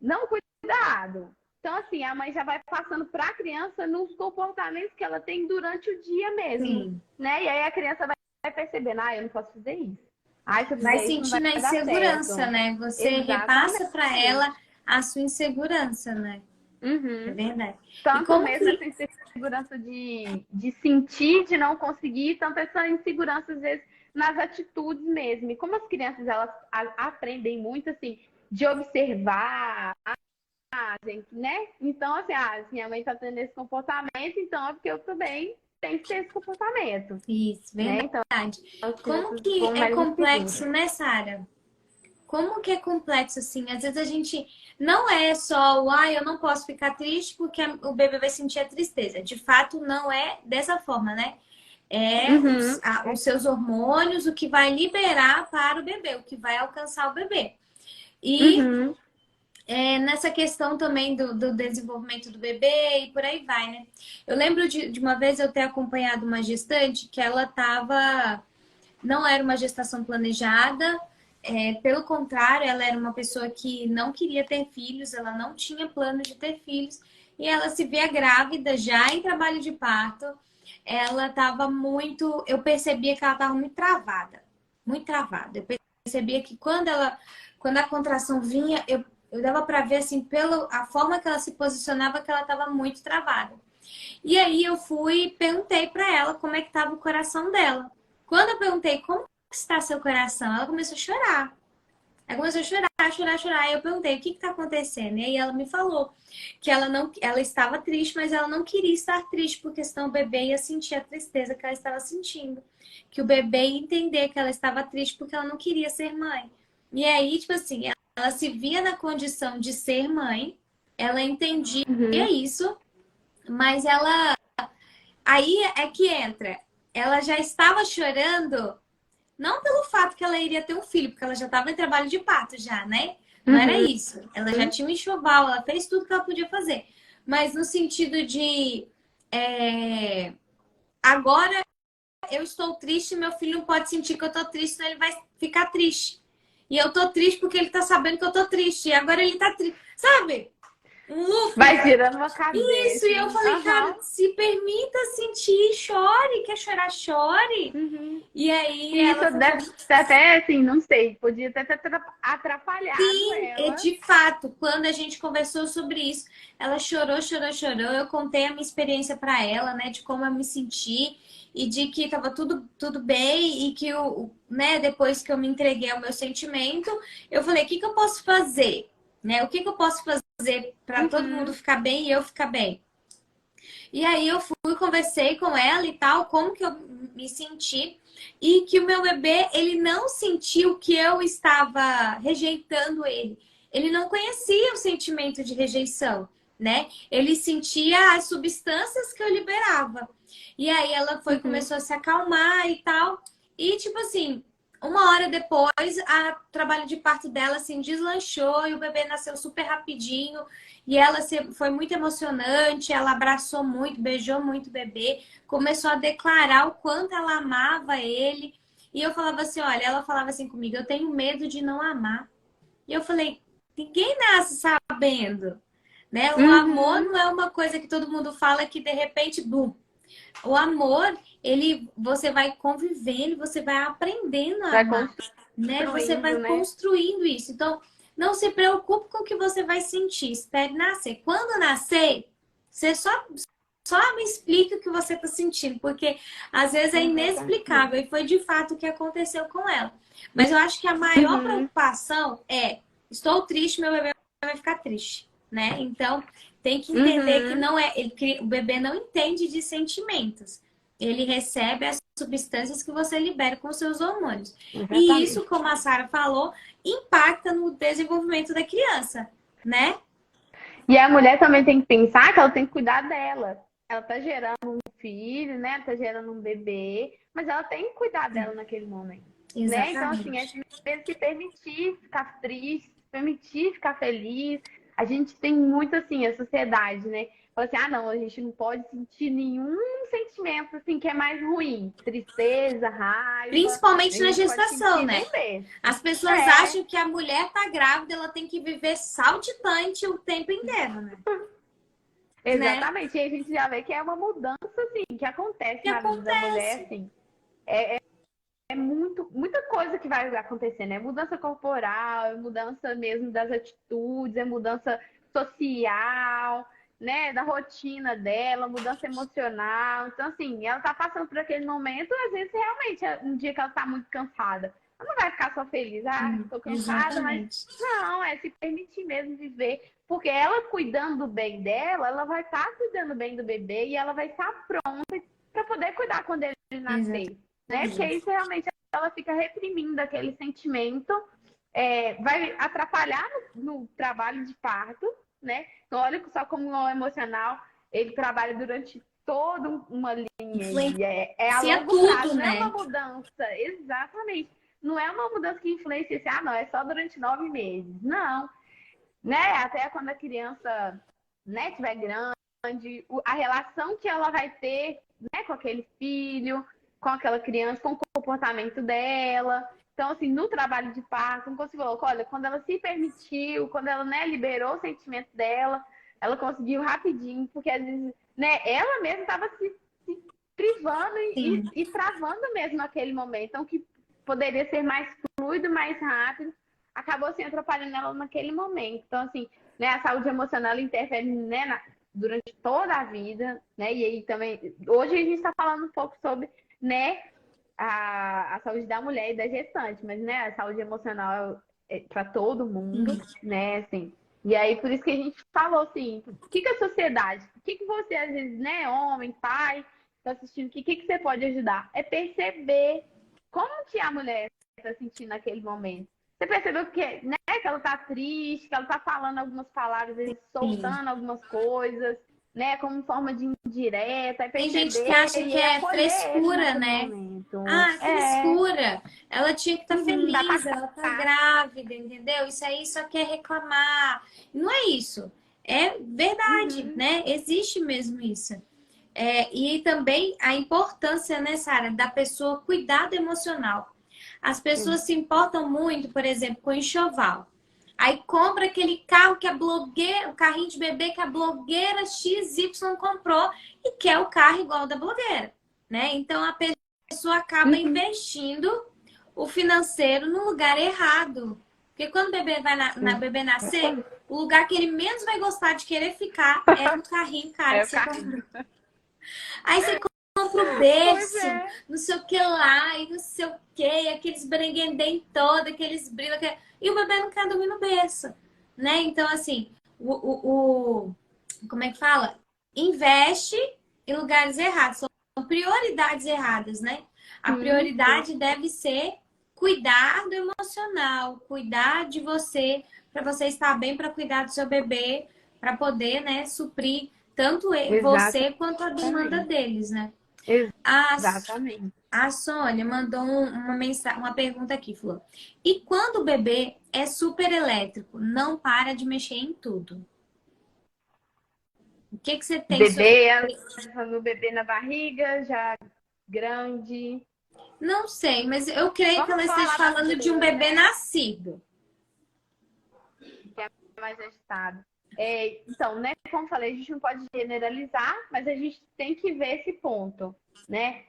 não cuidado. Então, assim, a mãe já vai passando para a criança nos comportamentos que ela tem durante o dia mesmo, Sim. né? E aí a criança vai percebendo, ah, eu não posso fazer isso. Ah, se eu Vai fizer isso não vai sentindo a dar insegurança, certo. né? Você repassa para Exatamente. ela a sua insegurança, né? É Uhum. verdade. E Tanto como mesmo que. essa insegurança de sentir, de não conseguir, tanto essa insegurança, às vezes, nas atitudes mesmo. E como as crianças, elas aprendem muito, assim, de observar, gente, né? Então, assim, se minha mãe tá tendo esse comportamento, então é porque eu também tenho que ter esse comportamento, Isso, né? Então, verdade. as Como crianças que vão é mais complexo, inseguras. né, Sara? Como que é complexo, assim? Às vezes a gente não é só o, eu não posso ficar triste porque o bebê vai sentir a tristeza. De fato, não é dessa forma, né? É Uhum. os seus hormônios, o que vai liberar para o bebê, o que vai alcançar o bebê. E Uhum. nessa questão também do desenvolvimento do bebê e por aí vai, né? Eu lembro de uma vez eu ter acompanhado uma gestante que ela tava. Não era uma gestação planejada, pelo contrário, ela era uma pessoa que não queria ter filhos, ela não tinha plano de ter filhos, e ela se via grávida já em trabalho de parto. Ela estava muito. Eu percebia que ela estava muito travada. Muito travada. Eu percebia que quando a contração vinha, eu dava para ver assim, pela a forma que ela se posicionava, que ela estava muito travada. E aí eu fui e perguntei para ela como é que estava o coração dela. Quando eu perguntei como está seu coração, ela começou a chorar. Ela começou a chorar, chorar, chorar. Aí eu perguntei o que está acontecendo. E aí ela me falou que ela não, ela estava triste, mas ela não queria estar triste, porque senão o bebê ia sentir a tristeza que ela estava sentindo. Que o bebê ia entender que ela estava triste porque ela não queria ser mãe. E aí, tipo assim, ela se via na condição de ser mãe, ela entendia Uhum. isso, mas ela. Aí é que entra. Ela já estava chorando não pelo fato que ela iria ter um filho, porque ela já estava em trabalho de parto já, né? Não era Uhum. isso. Ela já tinha um enxoval, ela fez tudo que ela podia fazer. Mas no sentido de é, agora eu estou triste, meu filho não pode sentir que eu estou triste, senão ele vai ficar triste. E eu tô triste porque ele tá sabendo que eu tô triste. E agora ele tá triste. Sabe? Um Vai loop. girando uma Isso, cabeça. e eu falei, cara, Aham. se permita sentir, chore, quer chorar, chore. Uhum. E aí E ela isso foi deve ter até, assim, não sei, podia ter atrapalhado e ela. de fato, quando a gente conversou sobre isso, ela chorou, chorou, chorou. Eu contei a minha experiência para ela, né, de como eu me senti e de que tava tudo bem e que né, depois que eu me entreguei ao meu sentimento, eu falei, o que que eu posso fazer? Né? O que que eu posso fazer para todo mundo Uhum. ficar bem e eu ficar bem? E aí eu fui, conversei com ela e tal, como que eu me senti. E que o meu bebê, ele não sentiu que eu estava rejeitando ele. Ele não conhecia o sentimento de rejeição, né? Ele sentia as substâncias que eu liberava. E aí ela foi, Uhum. começou a se acalmar e tal. E tipo assim, uma hora depois, o trabalho de parto dela assim deslanchou e o bebê nasceu super rapidinho. E ela foi muito emocionante, ela abraçou muito, beijou muito o bebê, começou a declarar o quanto ela amava ele. E eu falava assim: olha, ela falava assim comigo, eu tenho medo de não amar. E eu falei: ninguém nasce sabendo. né? O amor Uhum. não é uma coisa que todo mundo fala que de repente, bum. O amor, você vai convivendo, você vai aprendendo a Vai amar, né? Você vai construindo, né? construindo isso. Então, não se preocupe com o que você vai sentir. Espere nascer. Quando nascer, você só me explica o que você está sentindo, porque às vezes é inexplicável e foi de fato o que aconteceu com ela. Mas eu acho que a maior Uhum. preocupação é: estou triste, meu bebê vai ficar triste, né? Então, tem que entender que Uhum. não é, o bebê não entende de sentimentos. Ele recebe as substâncias que você libera com seus hormônios. E isso, Exatamente. como a Sara falou, impacta no desenvolvimento da criança, né? E a mulher também tem que pensar que ela tem que cuidar dela. Ela tá gerando um filho, né? Tá gerando um bebê, mas ela tem que cuidar dela naquele momento, né? Então, assim, é Exatamente. mesmo se permitir ficar triste, se permitir ficar feliz. A gente tem muito, assim, a sociedade, né? Fala assim, ah, não, a gente não pode sentir nenhum sentimento, assim, que é mais ruim. Tristeza, raiva, a Principalmente na gente pode gestação, sentir né? nenhum desses. As pessoas É, acham que a mulher tá grávida, ela tem que viver saltitante o tempo inteiro, né? exatamente. E a gente já vê que é uma mudança, assim, que O acontece que na vida da mulher, acontece? assim. É muita coisa que vai acontecer, né? Mudança corporal, é mudança mesmo das atitudes, é mudança social, né? Da rotina dela, mudança emocional. Então, assim, ela tá passando por aquele momento, às vezes, realmente, é um dia que ela tá muito cansada. Ela não vai ficar só feliz, ah, tô cansada, mas Exatamente. não, é se permitir mesmo viver. Porque ela cuidando bem dela, ela vai estar cuidando bem do bebê e ela vai estar pronta para poder cuidar quando ele nascer, né? Porque Exatamente. isso realmente ela fica reprimindo aquele sentimento, vai atrapalhar no trabalho de parto, né? Então, olha só como o emocional ele trabalha durante toda uma linha e é a Influencia longo tudo, prazo, não é uma né? mudança, exatamente. Não é uma mudança que influencia assim, ah, não, é só durante 9 meses. Não, né? Até quando a criança, né, tiver grande, a relação que ela vai ter, né, com aquele filho, com aquela criança, com o comportamento dela. Então, assim, no trabalho de parto, como você falou, olha, quando ela se permitiu, quando ela, né, liberou o sentimento dela, ela conseguiu rapidinho, porque às vezes, né, ela mesma estava se privando Sim, e travando mesmo aquele momento. Então, que poderia ser mais fluido, mais rápido, acabou se atrapalhando ela naquele momento. Então, assim, né, a saúde emocional ela interfere, né, durante toda a vida, né? E aí também, hoje a gente está falando um pouco sobre, né, a saúde da mulher e da gestante, mas, né, a saúde emocional é para todo mundo, sim. né, assim. E aí, por isso que a gente falou assim, o que a sociedade, o que você, às vezes, né, homem, pai, está assistindo, que você pode ajudar? É perceber como que a mulher está sentindo naquele momento. Você percebeu que, né, que ela tá triste, que ela tá falando algumas palavras, às vezes Sim. soltando algumas coisas, né, como forma de indireta, é Tem gente que perceber acha que e é acolher ele frescura, naquele né? momento. Ah, frescura. Ela tinha que estar Dá feliz, pra ela tá cá. grávida, entendeu? Isso aí só quer reclamar. Não é isso. É verdade, Uhum, né? Existe mesmo isso. E também a importância, né, Sara, da pessoa cuidar do emocional. As pessoas se importam muito, por exemplo, com enxoval. Aí compra aquele carro que a blogueira, o carrinho de bebê que a blogueira XY comprou e quer o carro igual ao da blogueira, né? Então a pessoa acaba uhum, investindo o financeiro no lugar errado. Porque quando o bebê vai bebê nascer, exatamente. o lugar que ele menos vai gostar de querer ficar é no carrinho caro É que o você carrinho. comprou. Aí você compra o Pois berço, é. não sei o que lá, e não sei o que, aqueles brenguendem todo, aqueles brilhos. E o bebê não quer dormir no berço, né? Então, assim, como é que fala? Investe em lugares errados, são prioridades erradas, né? A Sim, sim. prioridade deve ser cuidar do emocional, cuidar de você, para você estar bem, para cuidar do seu bebê, para poder, né, suprir tanto você quanto a demanda Exatamente. deles, né? A, Exatamente. a Sônia mandou uma pergunta aqui, falou: e quando o bebê é super elétrico, não para de mexer em tudo? O que que você tem sobre... Bebê, ela tá falando bebê na barriga, já grande. Não sei, mas eu creio que Vamos ela esteja falar da falando de um dor, bebê né? nascido. Que é mais agitado. Então, né, como eu falei, a gente não pode generalizar, mas a gente tem que ver esse ponto, né,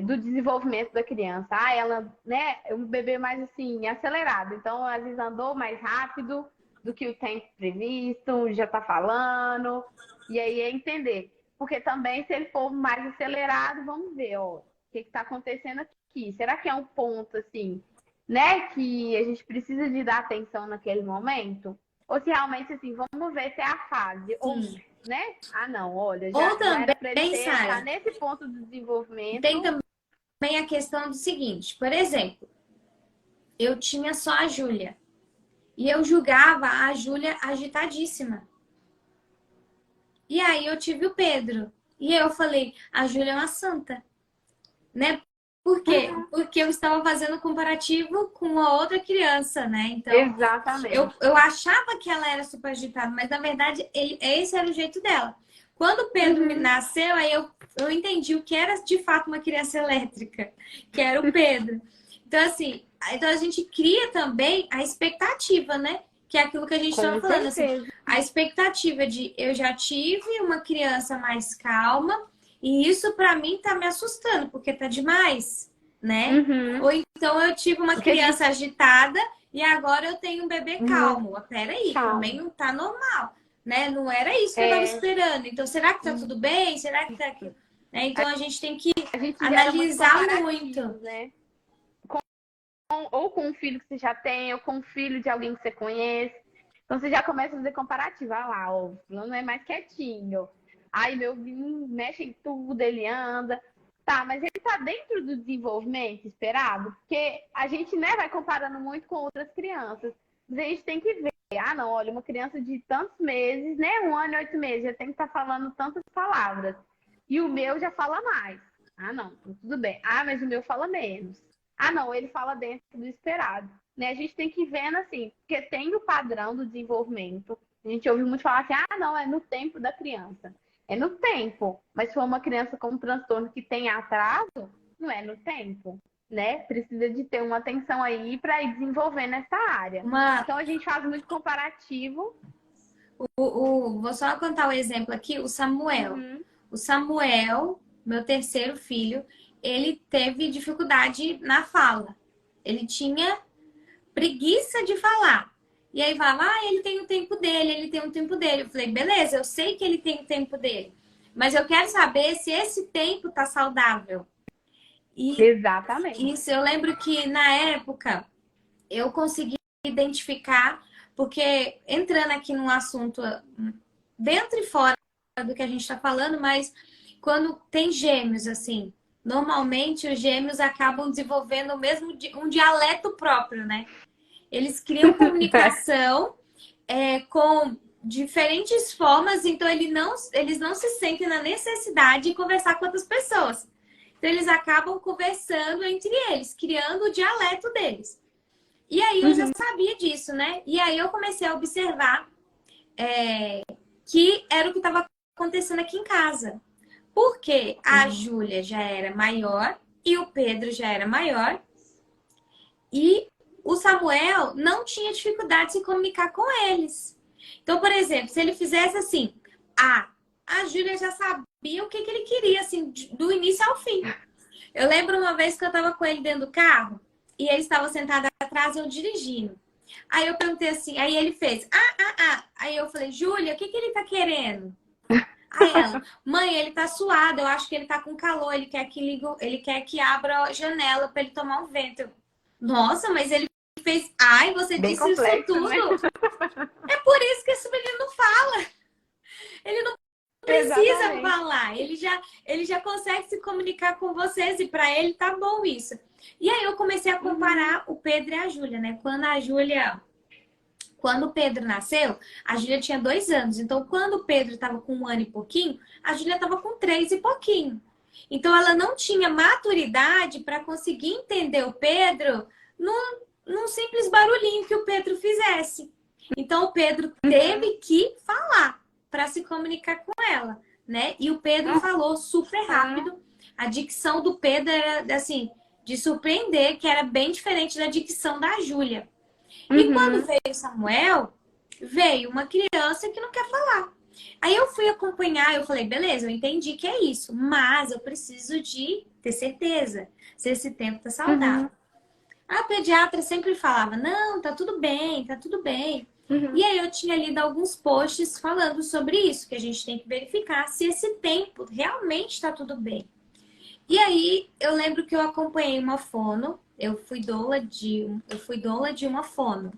do desenvolvimento da criança. Ah, ela, né, é um bebê mais assim, acelerado, então às vezes andou mais rápido do que o tempo previsto, já tá falando, e aí é entender. Porque também, se ele for mais acelerado, vamos ver, ó, o que que tá acontecendo aqui? Será que é um ponto assim, né, que a gente precisa de dar atenção naquele momento? Ou se realmente, assim, vamos ver se é a fase. Ou, Sim. né? Ah, não, olha, Ou já era para ele também, estar Sara, nesse ponto do tem desenvolvimento. também a questão do seguinte, por exemplo, eu tinha só a Júlia e eu julgava a Júlia agitadíssima. E aí eu tive o Pedro e eu falei, a Júlia é uma santa, né? Por quê? Uhum. Porque eu estava fazendo comparativo com a outra criança, né? Então, eu, Exatamente. eu achava que ela era super agitada, mas na verdade esse era o jeito dela. Quando o Pedro me Uhum. nasceu, aí eu entendi o que era de fato uma criança elétrica, que era o Pedro. Então, assim, então a gente cria também a expectativa, né? Que é aquilo que a gente estava Com falando, assim, certeza. a expectativa de eu já tive uma criança mais calma, e isso para mim tá me assustando, porque tá demais, né? Uhum. Ou então eu tive uma Porque a gente. criança agitada e agora eu tenho um bebê Uhum. calmo. Peraí, também Calma. não tá normal, né? Não era isso que eu tava É, esperando. Então, será que tá tudo bem? Será que tá aquilo? Né? Então a gente tem que a gente gera muito analisar muito. comparativos, né? Ou com um filho que você já tem, ou com um filho de alguém que você conhece. Então você já começa a fazer comparativo. Ah lá, ó, o fulano é mais quietinho. Aí meu vinho mexe em tudo, ele anda. Tá, mas ele tá dentro do desenvolvimento esperado? Porque a gente, né, vai comparando muito com outras crianças. Mas a gente tem que ver. Ah, não, olha, uma criança de tantos meses, né? 1 ano e 8 meses, já tem que estar falando tantas palavras. E o meu já fala mais. Ah, não, tudo bem. Ah, mas o meu fala menos. Ah, não, ele fala dentro do esperado. Né? A gente tem que ir vendo assim, porque tem o padrão do desenvolvimento. A gente ouve muito falar assim, ah, não, é no tempo da criança. É no tempo. Mas se for uma criança com um transtorno que tem atraso, não é no tempo. Né? Precisa de ter uma atenção aí para ir desenvolvendo essa área. Uma, Então a gente faz muito comparativo. vou só contar o exemplo aqui, o Samuel. Uhum. O Samuel, meu terceiro filho, ele teve dificuldade na fala. Ele tinha preguiça de falar. E aí falava, ah, ele tem o tempo dele, ele tem o tempo dele. Eu falei, beleza, eu sei que ele tem o tempo dele. Mas eu quero saber se esse tempo tá saudável. E Exatamente. isso, eu lembro que na época eu consegui identificar, porque entrando aqui num assunto dentro e fora do que a gente está falando, mas quando tem gêmeos, assim, normalmente os gêmeos acabam desenvolvendo o mesmo um dialeto próprio, né? Eles criam comunicação com diferentes formas, então eles não se sentem na necessidade de conversar com outras pessoas. Então eles acabam conversando entre eles, criando o dialeto deles. E aí eu já Uhum. sabia disso, né? E aí eu comecei a observar que era o que estava acontecendo aqui em casa. Porque a Júlia já era maior e o Pedro já era maior. E o Samuel não tinha dificuldade de se comunicar com eles. Então, por exemplo, se ele fizesse assim, a Júlia já sabia o que ele queria, assim, do início ao fim. Eu lembro uma vez que eu estava com ele dentro do carro e ele estava sentado atrás e eu dirigindo. Aí eu perguntei assim, aí ele fez, Aí eu falei, Júlia, o que ele tá querendo? Aí ela, mãe, ele tá suado, eu acho que ele tá com calor, ele quer que abra a janela para ele tomar um vento. Nossa, mas ele fez, ai, você Bem disse isso complexo, né? tudo? É por isso que esse menino fala. Ele não precisa Exatamente. falar, ele já consegue se comunicar com vocês e para ele tá bom isso. E aí eu comecei a Uhum. comparar o Pedro e a Júlia, né? Quando o Pedro nasceu, a Júlia tinha 2 anos. Então, quando o Pedro estava com 1 ano e pouquinho, a Júlia estava com 3 e pouquinho. Então, ela não tinha maturidade para conseguir entender o Pedro num simples barulhinho que o Pedro fizesse. Então, o Pedro Uhum. teve que falar para se comunicar com ela, né? E o Pedro falou super Uhum. rápido. A dicção do Pedro era, assim, de surpreender, que era bem diferente da dicção da Júlia. E quando Uhum. veio o Samuel, veio uma criança que não quer falar. Aí eu fui acompanhar, eu falei, beleza, eu entendi que é isso, mas eu preciso de ter certeza se esse tempo tá saudável. Uhum. A pediatra sempre falava, não, tá tudo bem, tá tudo bem. E Uhum. aí eu tinha lido alguns posts falando sobre isso, que a gente tem que verificar se esse tempo realmente está tudo bem. E aí eu lembro que eu acompanhei uma fono, eu fui doula de uma fono.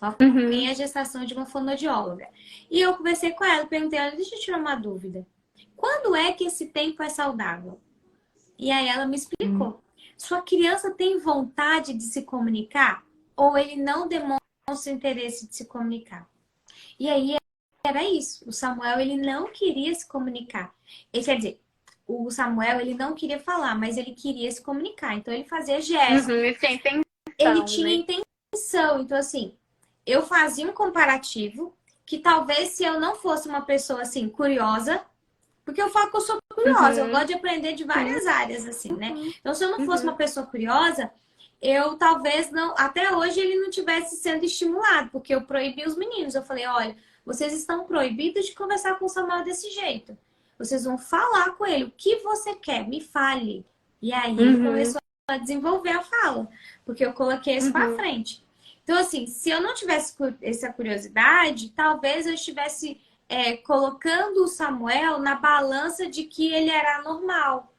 Eu acompanhei Uhum. a gestação de uma fonoaudióloga. E eu conversei com ela, perguntei, olha, deixa eu tirar uma dúvida. Quando é que esse tempo é saudável? E aí ela me Uhum. explicou. Sua criança tem vontade de se comunicar ou ele não demonstra interesse de se comunicar? E aí era isso. O Samuel, ele não queria se comunicar. Ele, quer dizer, o Samuel, ele não queria falar, mas ele queria se comunicar. Então ele fazia gestos, Uhum. Isso é ele intenção, tinha né? intenção. Então assim, eu fazia um comparativo que talvez se eu não fosse uma pessoa assim curiosa, porque eu falo que eu sou curiosa, eu Uhum. gosto de aprender de Sim. várias áreas, assim, né? Uhum. Então, se eu não fosse uma Uhum. pessoa curiosa, eu talvez não, até hoje ele não tivesse sendo estimulado, porque eu proibi os meninos. Eu falei, olha, vocês estão proibidos de conversar com o Samuel desse jeito. Vocês vão falar com ele, o que você quer, me fale. E aí ele Uhum. começou a desenvolver a fala, porque eu coloquei isso para Uhum. frente. Então, assim, se eu não tivesse essa curiosidade, talvez eu estivesse colocando o Samuel na balança de que ele era normal,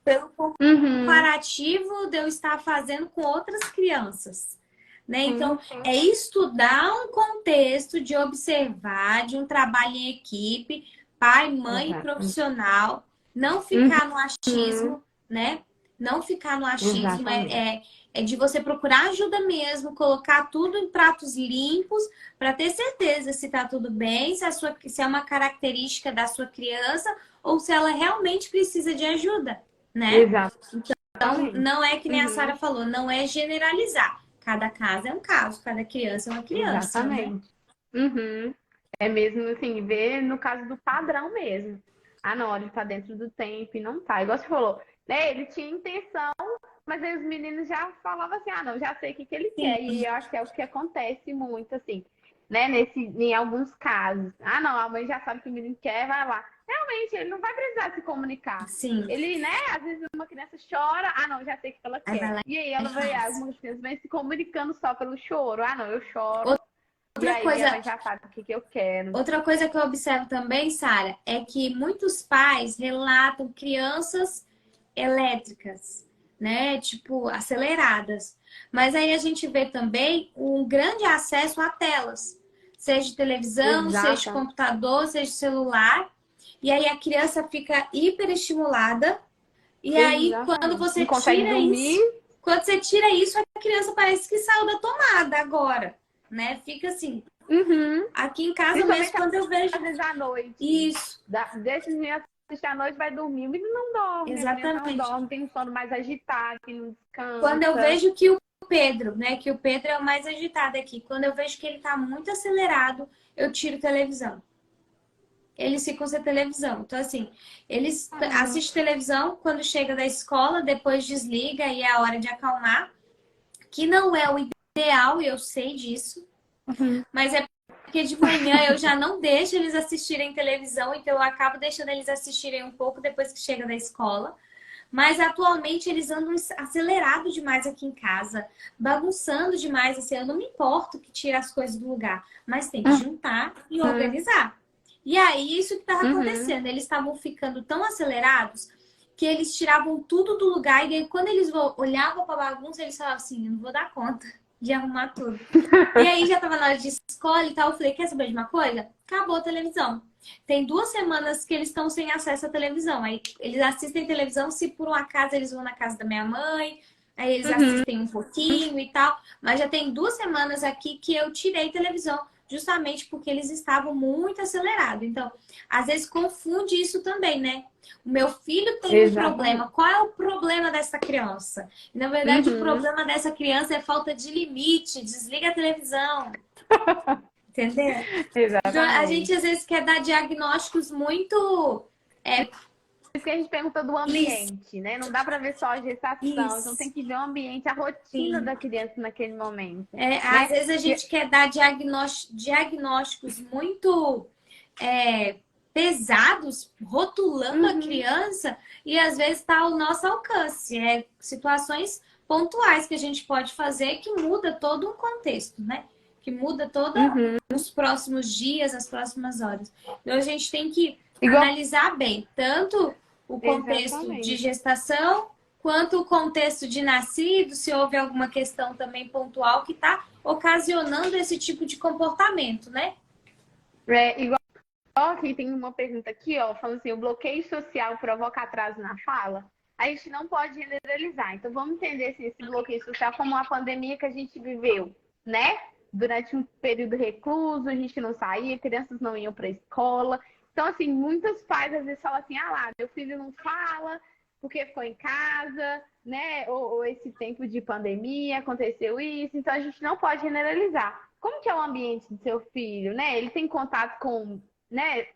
pelo Uhum. comparativo de eu estar fazendo com outras crianças. Né? Então, Sim, sim. é estudar um contexto de observar, de um trabalho em equipe, pai, mãe e Exato. profissional, não ficar no Uhum. achismo, né? Não ficar no achismo, Exatamente. é de você procurar ajuda mesmo, colocar tudo em pratos limpos, para ter certeza se está tudo bem, se é uma característica da sua criança ou se ela realmente precisa de ajuda, né? Então, Exatamente. não é que nem a Uhum. Sara falou, não é generalizar. Cada caso é um caso, cada criança é uma criança, né? Exatamente. Uhum. É mesmo assim, ver no caso do padrão mesmo. Ah, não, ele tá dentro do tempo e não tá. Igual você falou, né? Ele tinha intenção, mas aí os meninos já falavam assim, ah, não, já sei o que que ele Sim, quer. E eu acho que é o que acontece muito, assim, né? Em alguns casos. Ah, não, a mãe já sabe o que o menino quer, vai lá. Realmente, ele não vai precisar se comunicar. sim. Ele, né, às vezes uma criança chora, ah, não, já sei o que ela Aí vai quer. lá E aí e ela vai, faz. algumas crianças vêm se comunicando só pelo choro. Ah, não, eu choro. E Outra aí minha coisa, mãe já sabe o que que eu quero. outra coisa que eu observo também, Sara, é que muitos pais relatam crianças elétricas, né? Tipo, aceleradas. Mas aí a gente vê também um grande acesso a telas, seja de televisão, seja de Exata. computador, seja de celular. E aí a criança fica hiperestimulada. E aí, quando Exatamente. você Não consegue tira dormir. isso, quando você tira isso, a criança parece que saiu da tomada agora, né? Fica assim. Uhum. Aqui em casa mesmo, Principalmente quando eu vejo às vezes à noite. isso, Deixa os meninos assistir à noite, vai dormir. O menino não dorme, a criança não exatamente. dorme, tem um sono mais agitado, que não Quando eu descansa. vejo que o Pedro, né, que o Pedro é o mais agitado aqui, quando eu vejo que ele tá muito acelerado, eu tiro televisão. Eles ficam sem televisão. Então, assim, eles Caramba. assistem televisão quando chega da escola, depois desliga e é a hora de acalmar, que não é o ideal, e eu sei disso, Uhum. mas é porque de manhã eu já não deixo eles assistirem televisão, então eu acabo deixando eles assistirem um pouco depois que chega da escola. Mas atualmente eles andam acelerado demais aqui em casa, bagunçando demais, assim, eu não me importo que tire as coisas do lugar, mas tem que juntar e Uhum. organizar. E aí, isso que estava Uhum. acontecendo, eles estavam ficando tão acelerados que eles tiravam tudo do lugar e aí, quando eles olhavam para a bagunça, eles falavam assim, eu não vou dar conta de arrumar tudo. E aí já tava na hora de escola e tal. Eu falei, quer saber de uma coisa? Acabou a televisão. Tem 2 semanas que eles estão sem acesso à televisão. Aí eles assistem televisão se por um acaso eles vão na casa da minha mãe. Aí eles Uhum. assistem um pouquinho e tal. Mas já tem 2 semanas aqui que eu tirei televisão. Justamente porque eles estavam muito acelerados. Então, às vezes confunde isso também, né? O meu filho tem um problema. Exatamente. Qual é o problema dessa criança? E, na verdade, o Uhum. problema dessa criança é falta de limite. Desliga a televisão. Entendeu? Então, a gente Exatamente. às vezes quer dar diagnósticos muito isso que a gente perguntou do ambiente, né? Não dá para ver só a gestação, então Isso. tem que ver o ambiente, a rotina Sim. da criança naquele momento, Às né? vezes a gente quer dar diagnósticos muito pesados, rotulando a Uhum, criança, e às vezes está ao nosso alcance. É situações pontuais que a gente pode fazer que muda todo um contexto, né? Que muda todos uhum. os próximos dias, as próximas horas. Então a gente tem que Igual, analisar bem, tanto o contexto de exatamente. gestação, quanto o contexto de nascido, se houve alguma questão também pontual que está ocasionando esse tipo de comportamento, né? Igual aqui tem uma pergunta aqui, ó, falando assim, o bloqueio social provoca atraso na fala? A gente não pode generalizar. Então vamos entender assim, esse bloqueio social como uma pandemia que a gente viveu, né? Durante um período recluso, a gente não saía, crianças não iam para a escola. Então, assim, muitos pais às vezes falam assim, ah lá, meu filho não fala porque ficou em casa, né? Ou esse tempo de pandemia aconteceu isso. Então a gente não pode generalizar. Como que é o ambiente do seu filho, né? Ele tem contato com, né?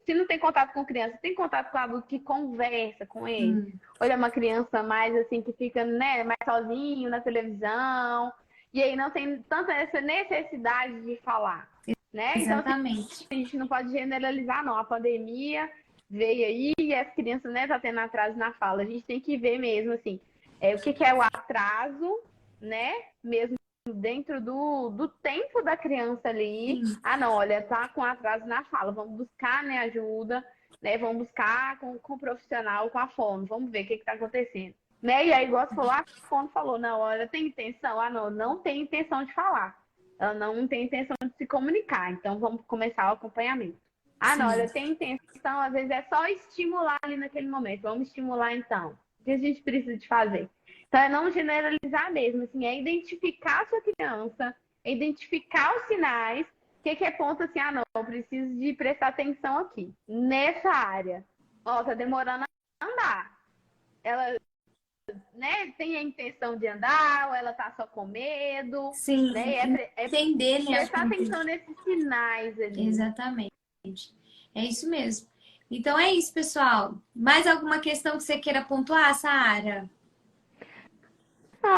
Se não tem contato com criança, tem contato com adulto que conversa com ele. Sim, Olha, uma criança mais assim que fica, né, mais sozinho na televisão, e aí não tem tanta essa necessidade de falar, né? Então, assim, exatamente. a gente não pode generalizar, não. A pandemia veio aí e as crianças, né, tá tendo atraso na fala. A gente tem que ver mesmo, assim, o que é o atraso, né? Mesmo dentro do tempo da criança ali. Sim, Ah, não, olha, tá com atraso na fala, vamos buscar, né, ajuda, né? Vamos buscar com o profissional, com a fono, vamos ver o que está acontecendo. Né? E aí, igual você falou, a fono falou, não, olha, tem intenção? Ah, não, não tem intenção de falar. Ela não tem intenção de se comunicar, então vamos começar o acompanhamento. Ah, não, sim, olha, tem intenção, às vezes é só estimular ali naquele momento. Vamos estimular então. O que a gente precisa de fazer? Então, é não generalizar mesmo, assim, é identificar a sua criança, é identificar os sinais, o que é ponto assim, ah, não, eu preciso de prestar atenção aqui, nessa área. Ó, tá demorando a andar. Ela, né, tem a intenção de andar, ou ela tá só com medo, né? sim. É Entender, né, o prestar contexto. atenção nesses sinais ali. Exatamente. É isso mesmo. Então é isso, pessoal. Mais alguma questão que você queira pontuar, Sara?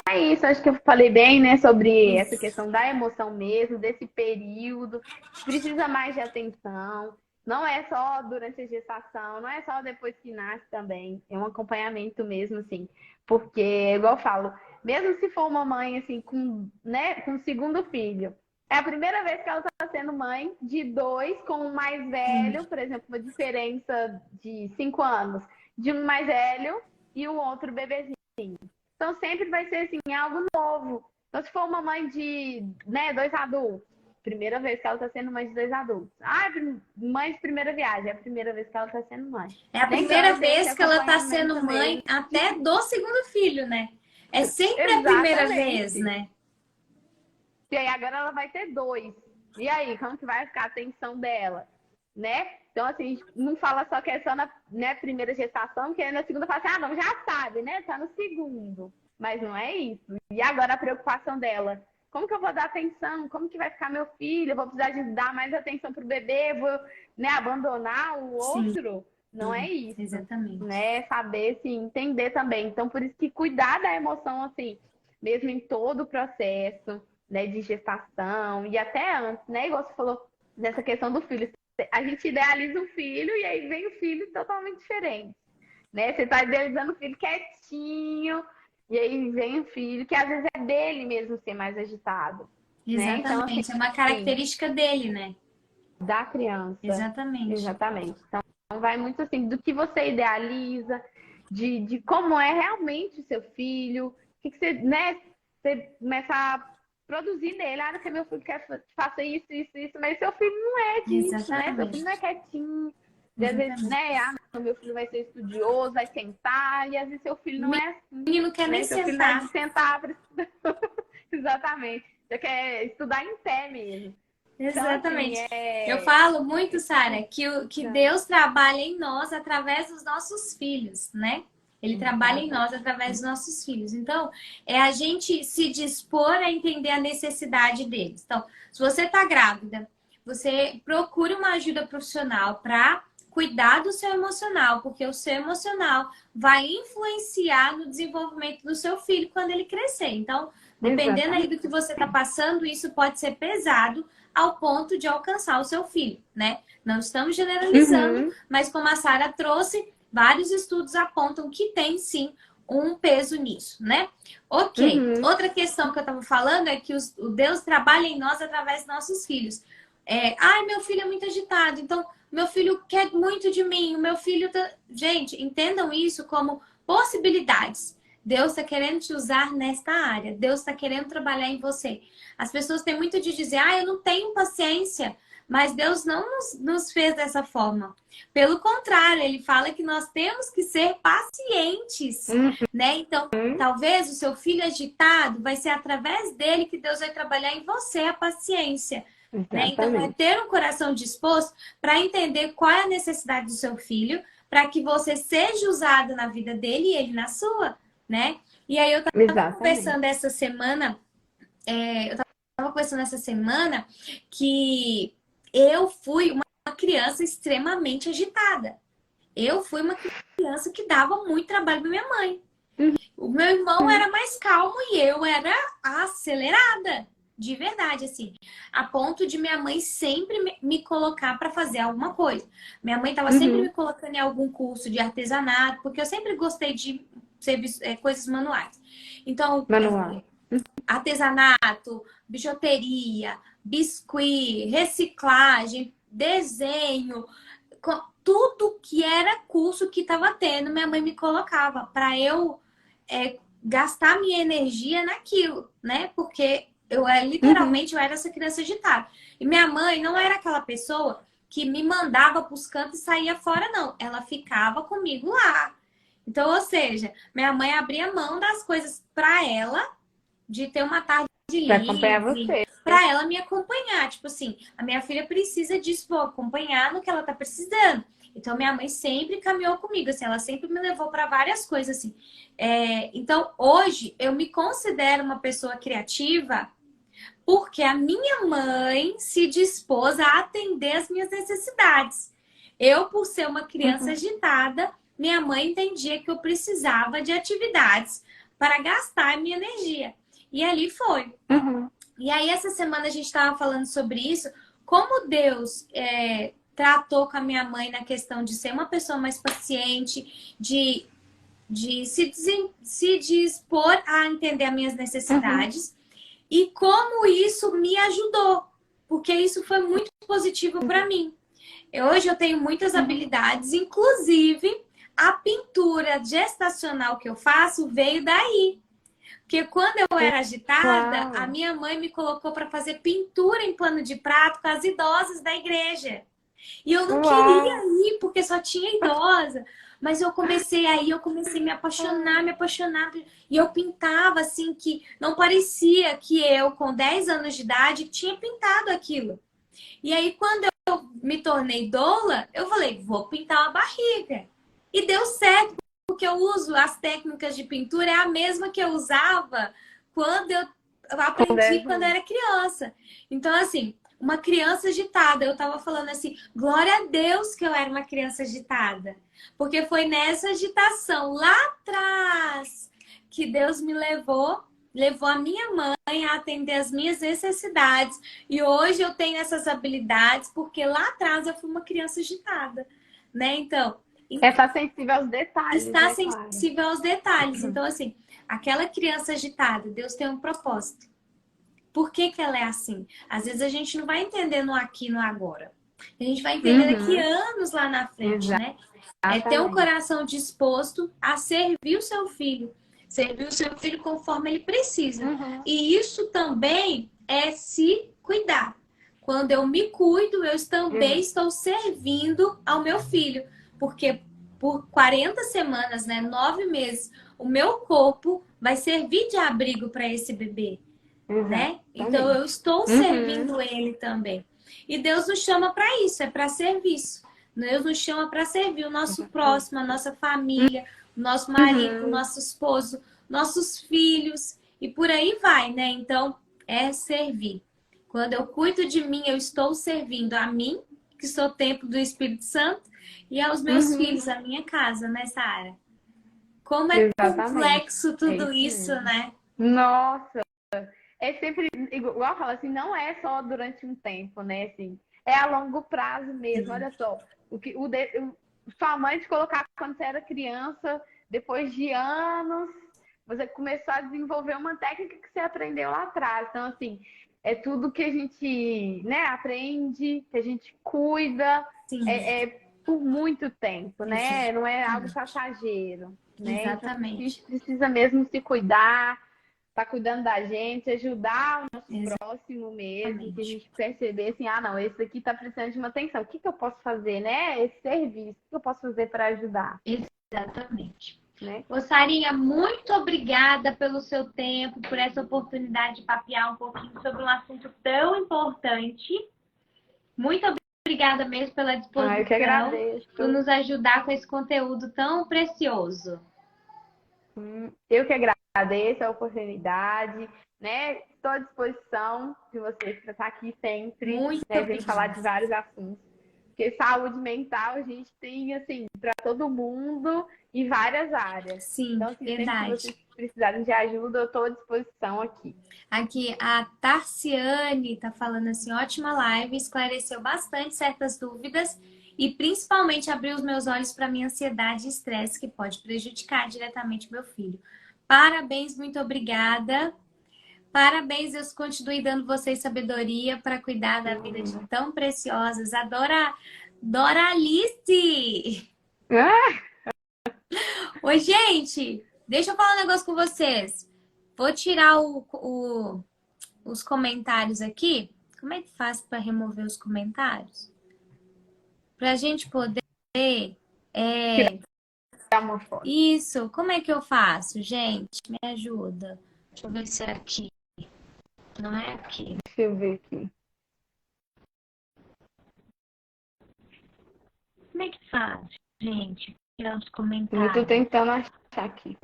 É isso, acho que eu falei bem, né, sobre essa Isso. questão da emoção mesmo, desse período. Precisa mais de atenção. Não é só durante a gestação, não é só depois que nasce também. É um acompanhamento mesmo, assim. Porque, igual eu falo, mesmo se for uma mãe, assim, com, né, com o segundo filho, é a primeira vez que ela está sendo mãe de dois com um mais velho, por exemplo, uma diferença de 5 anos, de um mais velho e o outro bebezinho. Então sempre vai ser assim, algo novo. Então, se for uma mãe de, né, dois adultos, primeira vez que ela está sendo mãe de dois adultos. Ah, mãe de primeira viagem, é a primeira vez que ela está sendo mãe. É a Né? Então é primeira ter esse vez que ela está acompanhamento sendo mãe mesmo. até do segundo filho, né? É sempre a primeira vez, Exatamente. né? E aí agora ela vai ter dois. E aí, como que vai ficar a atenção dela? Né? Então, assim, a gente não fala só que é só na, né, primeira gestação, que aí na segunda fala assim, ah, não, já sabe, né? Tá no segundo. Mas não é isso. E agora a preocupação dela. Como que eu vou dar atenção? Como que vai ficar meu filho? Eu vou precisar de dar mais atenção pro bebê? Vou, né, abandonar o Sim, outro? Não é isso. exatamente. Né? Saber, assim, entender também. Então, por isso que cuidar da emoção, assim, mesmo em todo o processo, né, de gestação e até antes, né? Igual você falou dessa questão do filho. A gente idealiza o filho e aí vem o filho totalmente diferente, né? Você tá idealizando o filho quietinho e aí vem o filho que às vezes é dele mesmo ser mais agitado, né? Então, assim, Exatamente. É uma característica dele, né? da criança, Exatamente. exatamente. Então, vai muito assim do que você idealiza, de como é realmente o seu filho, o que você, né? Você começa a produzir nele, ah, que meu filho quer que faça isso, isso, isso, mas seu filho não é disso, né? Seu filho não é Exatamente. quietinho. E às vezes, Exatamente. né? Ah, não, meu filho vai ser estudioso, vai sentar, e às vezes seu filho O não é assim, menino não quer nem né? Seu filho não é sentar. de sentar para estudar. Exatamente. Você quer estudar em pé mesmo. Então, assim, Exatamente. Eu falo muito, Sara, que Então, Deus trabalha em nós através dos nossos filhos, né? Ele trabalha em exato. nós através dos nossos filhos. Então, é a gente se dispor a entender a necessidade deles. Então, se você está grávida, você procure uma ajuda profissional para cuidar do seu emocional, porque o seu emocional vai influenciar no desenvolvimento do seu filho quando ele crescer. Então, dependendo aí do que você está passando, isso pode ser pesado ao ponto de alcançar o seu filho, né? Não estamos generalizando, mas como a Sara trouxe, vários estudos apontam que tem sim um peso nisso, né? Ok. Outra questão que eu estava falando é que o Deus trabalha em nós através dos nossos filhos. Ai, meu filho é muito agitado, então meu filho quer muito de mim, o meu filho tá... Gente, entendam isso como possibilidades. Deus está querendo te usar nesta área. Deus está querendo trabalhar em você. As pessoas têm muito de dizer, eu não tenho paciência. Mas Deus não nos fez dessa forma. Pelo contrário, Ele fala que nós temos que ser pacientes, né? Então, talvez o seu filho agitado vai ser através dele que Deus vai trabalhar em você a paciência. Né? Então, é ter um coração disposto para entender qual é a necessidade do seu filho, para que você seja usado na vida dele e ele na sua, né? E aí eu estava conversando essa semana, que eu fui uma criança extremamente agitada. Eu fui uma criança que dava muito trabalho para minha mãe. O meu irmão era mais calmo e eu era acelerada. De verdade, assim. A ponto de minha mãe sempre me colocar para fazer alguma coisa. Minha mãe estava sempre me colocando em algum curso de artesanato, porque eu sempre gostei de coisas manuais. Então, artesanato, bijuteria, biscuit, reciclagem, desenho, tudo que era curso que estava tendo, minha mãe me colocava para eu gastar minha energia naquilo, né? Porque eu literalmente eu era essa criança agitada. E minha mãe não era aquela pessoa que me mandava para os cantos e saía fora, não. Ela ficava comigo lá. Então, ou seja, minha mãe abria mão das coisas para ela, de ter uma tarde livre, para ela me acompanhar. Tipo assim, a minha filha precisa disso, vou acompanhar no que ela tá precisando. Então, minha mãe sempre caminhou comigo, assim, ela sempre me levou para várias coisas, assim. Então, hoje, eu me considero uma pessoa criativa porque a minha mãe se dispôs a atender as minhas necessidades. Eu, por ser uma criança agitada, minha mãe entendia que eu precisava de atividades para gastar a minha energia. E ali foi. E aí, essa semana a gente estava falando sobre isso, como Deus tratou com a minha mãe na questão de ser uma pessoa mais paciente, de se dispor a entender as minhas necessidades e como isso me ajudou, porque isso foi muito positivo para mim. Hoje eu tenho muitas habilidades, inclusive a pintura gestacional que eu faço veio daí. Porque quando eu era agitada, a minha mãe me colocou para fazer pintura em pano de prato com as idosas da igreja. E eu não queria ir, porque só tinha idosa. Mas eu comecei a me apaixonar. E eu pintava assim, que não parecia que eu, com 10 anos de idade, tinha pintado aquilo. E aí, quando eu me tornei doula, eu falei, vou pintar uma barriga. E deu certo, porque eu uso as técnicas de pintura, é a mesma que eu usava quando eu aprendi quando eu era criança. Então, assim, uma criança agitada. Eu tava falando assim, glória a Deus que eu era uma criança agitada. Porque foi nessa agitação lá atrás que Deus me levou a minha mãe a atender as minhas necessidades. E hoje eu tenho essas habilidades porque lá atrás eu fui uma criança agitada, né? Então, está sensível aos detalhes. Está sensível aos detalhes. Então, assim, aquela criança agitada, Deus tem um propósito. Por que ela é assim? Às vezes a gente não vai entender no aqui, no agora. A gente vai entender daqui anos lá na frente, né? É ter um coração disposto a servir o seu filho. Servir o seu filho conforme ele precisa. E isso também é se cuidar. Quando eu me cuido, eu também estou servindo ao meu filho. Porque por 40 semanas, né, 9 meses, o meu corpo vai servir de abrigo para esse bebê. Né? Então eu estou servindo ele também. E Deus nos chama para isso, é para serviço. Deus nos chama para servir o nosso próximo, a nossa família, o nosso marido, o nosso esposo, nossos filhos e por aí vai, né? Então é servir. Quando eu cuido de mim, eu estou servindo a mim, que sou templo do Espírito Santo, e aos meus filhos, a minha casa, né, Sara? Como é Exatamente. complexo É tudo isso, mesmo. né? Nossa, é sempre, igual fala assim, não é só durante um tempo, né? Assim, é a longo prazo mesmo. Olha só, sua mãe te colocar quando você era criança, depois de anos, você começou a desenvolver uma técnica que você aprendeu lá atrás. Então, assim, é tudo que a gente, né, aprende, que a gente cuida, Sim, é por muito tempo, né? Não é algo exatamente. passageiro, né? Então, a gente Exatamente. precisa mesmo se cuidar, tá cuidando da gente, ajudar o nosso próximo mesmo, que a Exatamente. gente perceber assim, ah, não, esse aqui tá precisando de uma atenção. O que que eu posso fazer, né? Esse serviço, o que eu posso fazer para ajudar, Exatamente. né? Ô, Sarinha, muito obrigada pelo seu tempo, por essa oportunidade de papear um pouquinho sobre um assunto tão importante. Muito obrigada mesmo pela Ah, eu que disposição, por agradeço. nos ajudar com esse conteúdo tão precioso. Eu que agradeço a oportunidade, né? Estou à disposição de vocês para estar aqui sempre, Muito né? Vem falar obrigada. de vários assuntos. Porque saúde mental a gente tem, assim, para todo mundo e várias áreas. Sim, Então, assim, sempre que verdade. vocês precisarem de ajuda, eu estou à disposição aqui. Aqui, a Tarciane está falando assim, ótima live, esclareceu bastante certas dúvidas e principalmente abriu os meus olhos para minha ansiedade e estresse que pode prejudicar diretamente meu filho. Parabéns, muito obrigada. Parabéns, Deus continue dando vocês sabedoria para cuidar da vida de tão preciosas. Doralice! Ah, Oi, gente! Deixa eu falar um negócio com vocês. Vou tirar os comentários aqui. Como é que faz para remover os comentários? Para a gente poder. tirar É, uma foto. isso, como é que eu faço, gente? Me ajuda. Deixa eu ver se é aqui. Não é aqui. Deixa eu ver aqui. Como é que faz, gente? Tirar os Eu estou comentários. tentando achar aqui.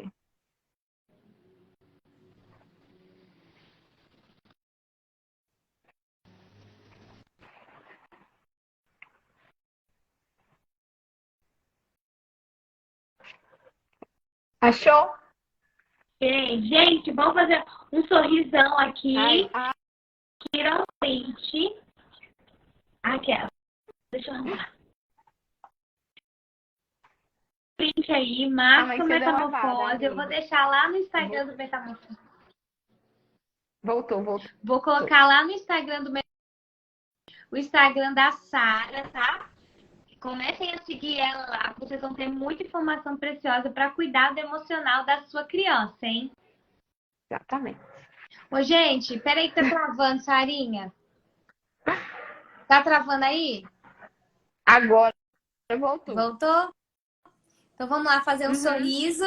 Achou? Gente, vamos fazer um sorrisão aqui. Ai, Tira o print. Aquela. Deixa eu arrumar. Print aí, marca mas você deu uma vada, Metamorfose. Eu vou amiga. deixar lá no Instagram do Metamorfose. Voltou, voltou. Vou colocar lá no Instagram o Instagram da Sara, tá? Comecem a seguir ela lá, porque vocês vão ter muita informação preciosa para cuidar do emocional da sua criança, hein? Exatamente. Ô, gente, peraí que tá travando, Sarinha. Tá travando aí? Agora voltou. Voltou? Então vamos lá fazer um Uhum. sorriso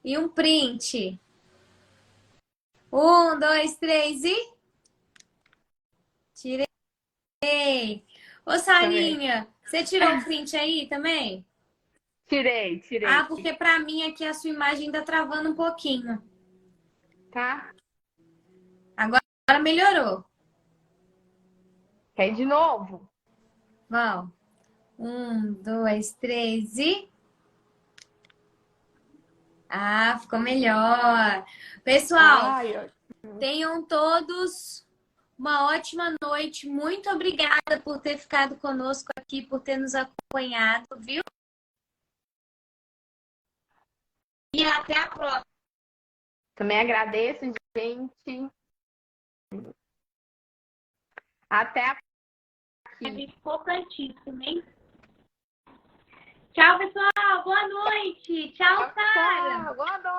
e um print. 1, 2, 3 e... Tirei. Ô, Também. Sarinha, você tirou o print aí também? Tirei. Ah, porque pra mim aqui a sua imagem tá travando um pouquinho. Tá? Agora melhorou. Quer de novo? Vamos. 1, 2, 3 e... Ah, ficou melhor. Pessoal, Ai, tenham todos uma ótima noite. Muito obrigada por ter ficado conosco aqui, por ter nos acompanhado, viu? E até a próxima. também agradeço, gente. Até É aqui. importantíssimo, hein? Tchau, pessoal. Boa noite. Tchau, Sara. Tchau. Boa noite.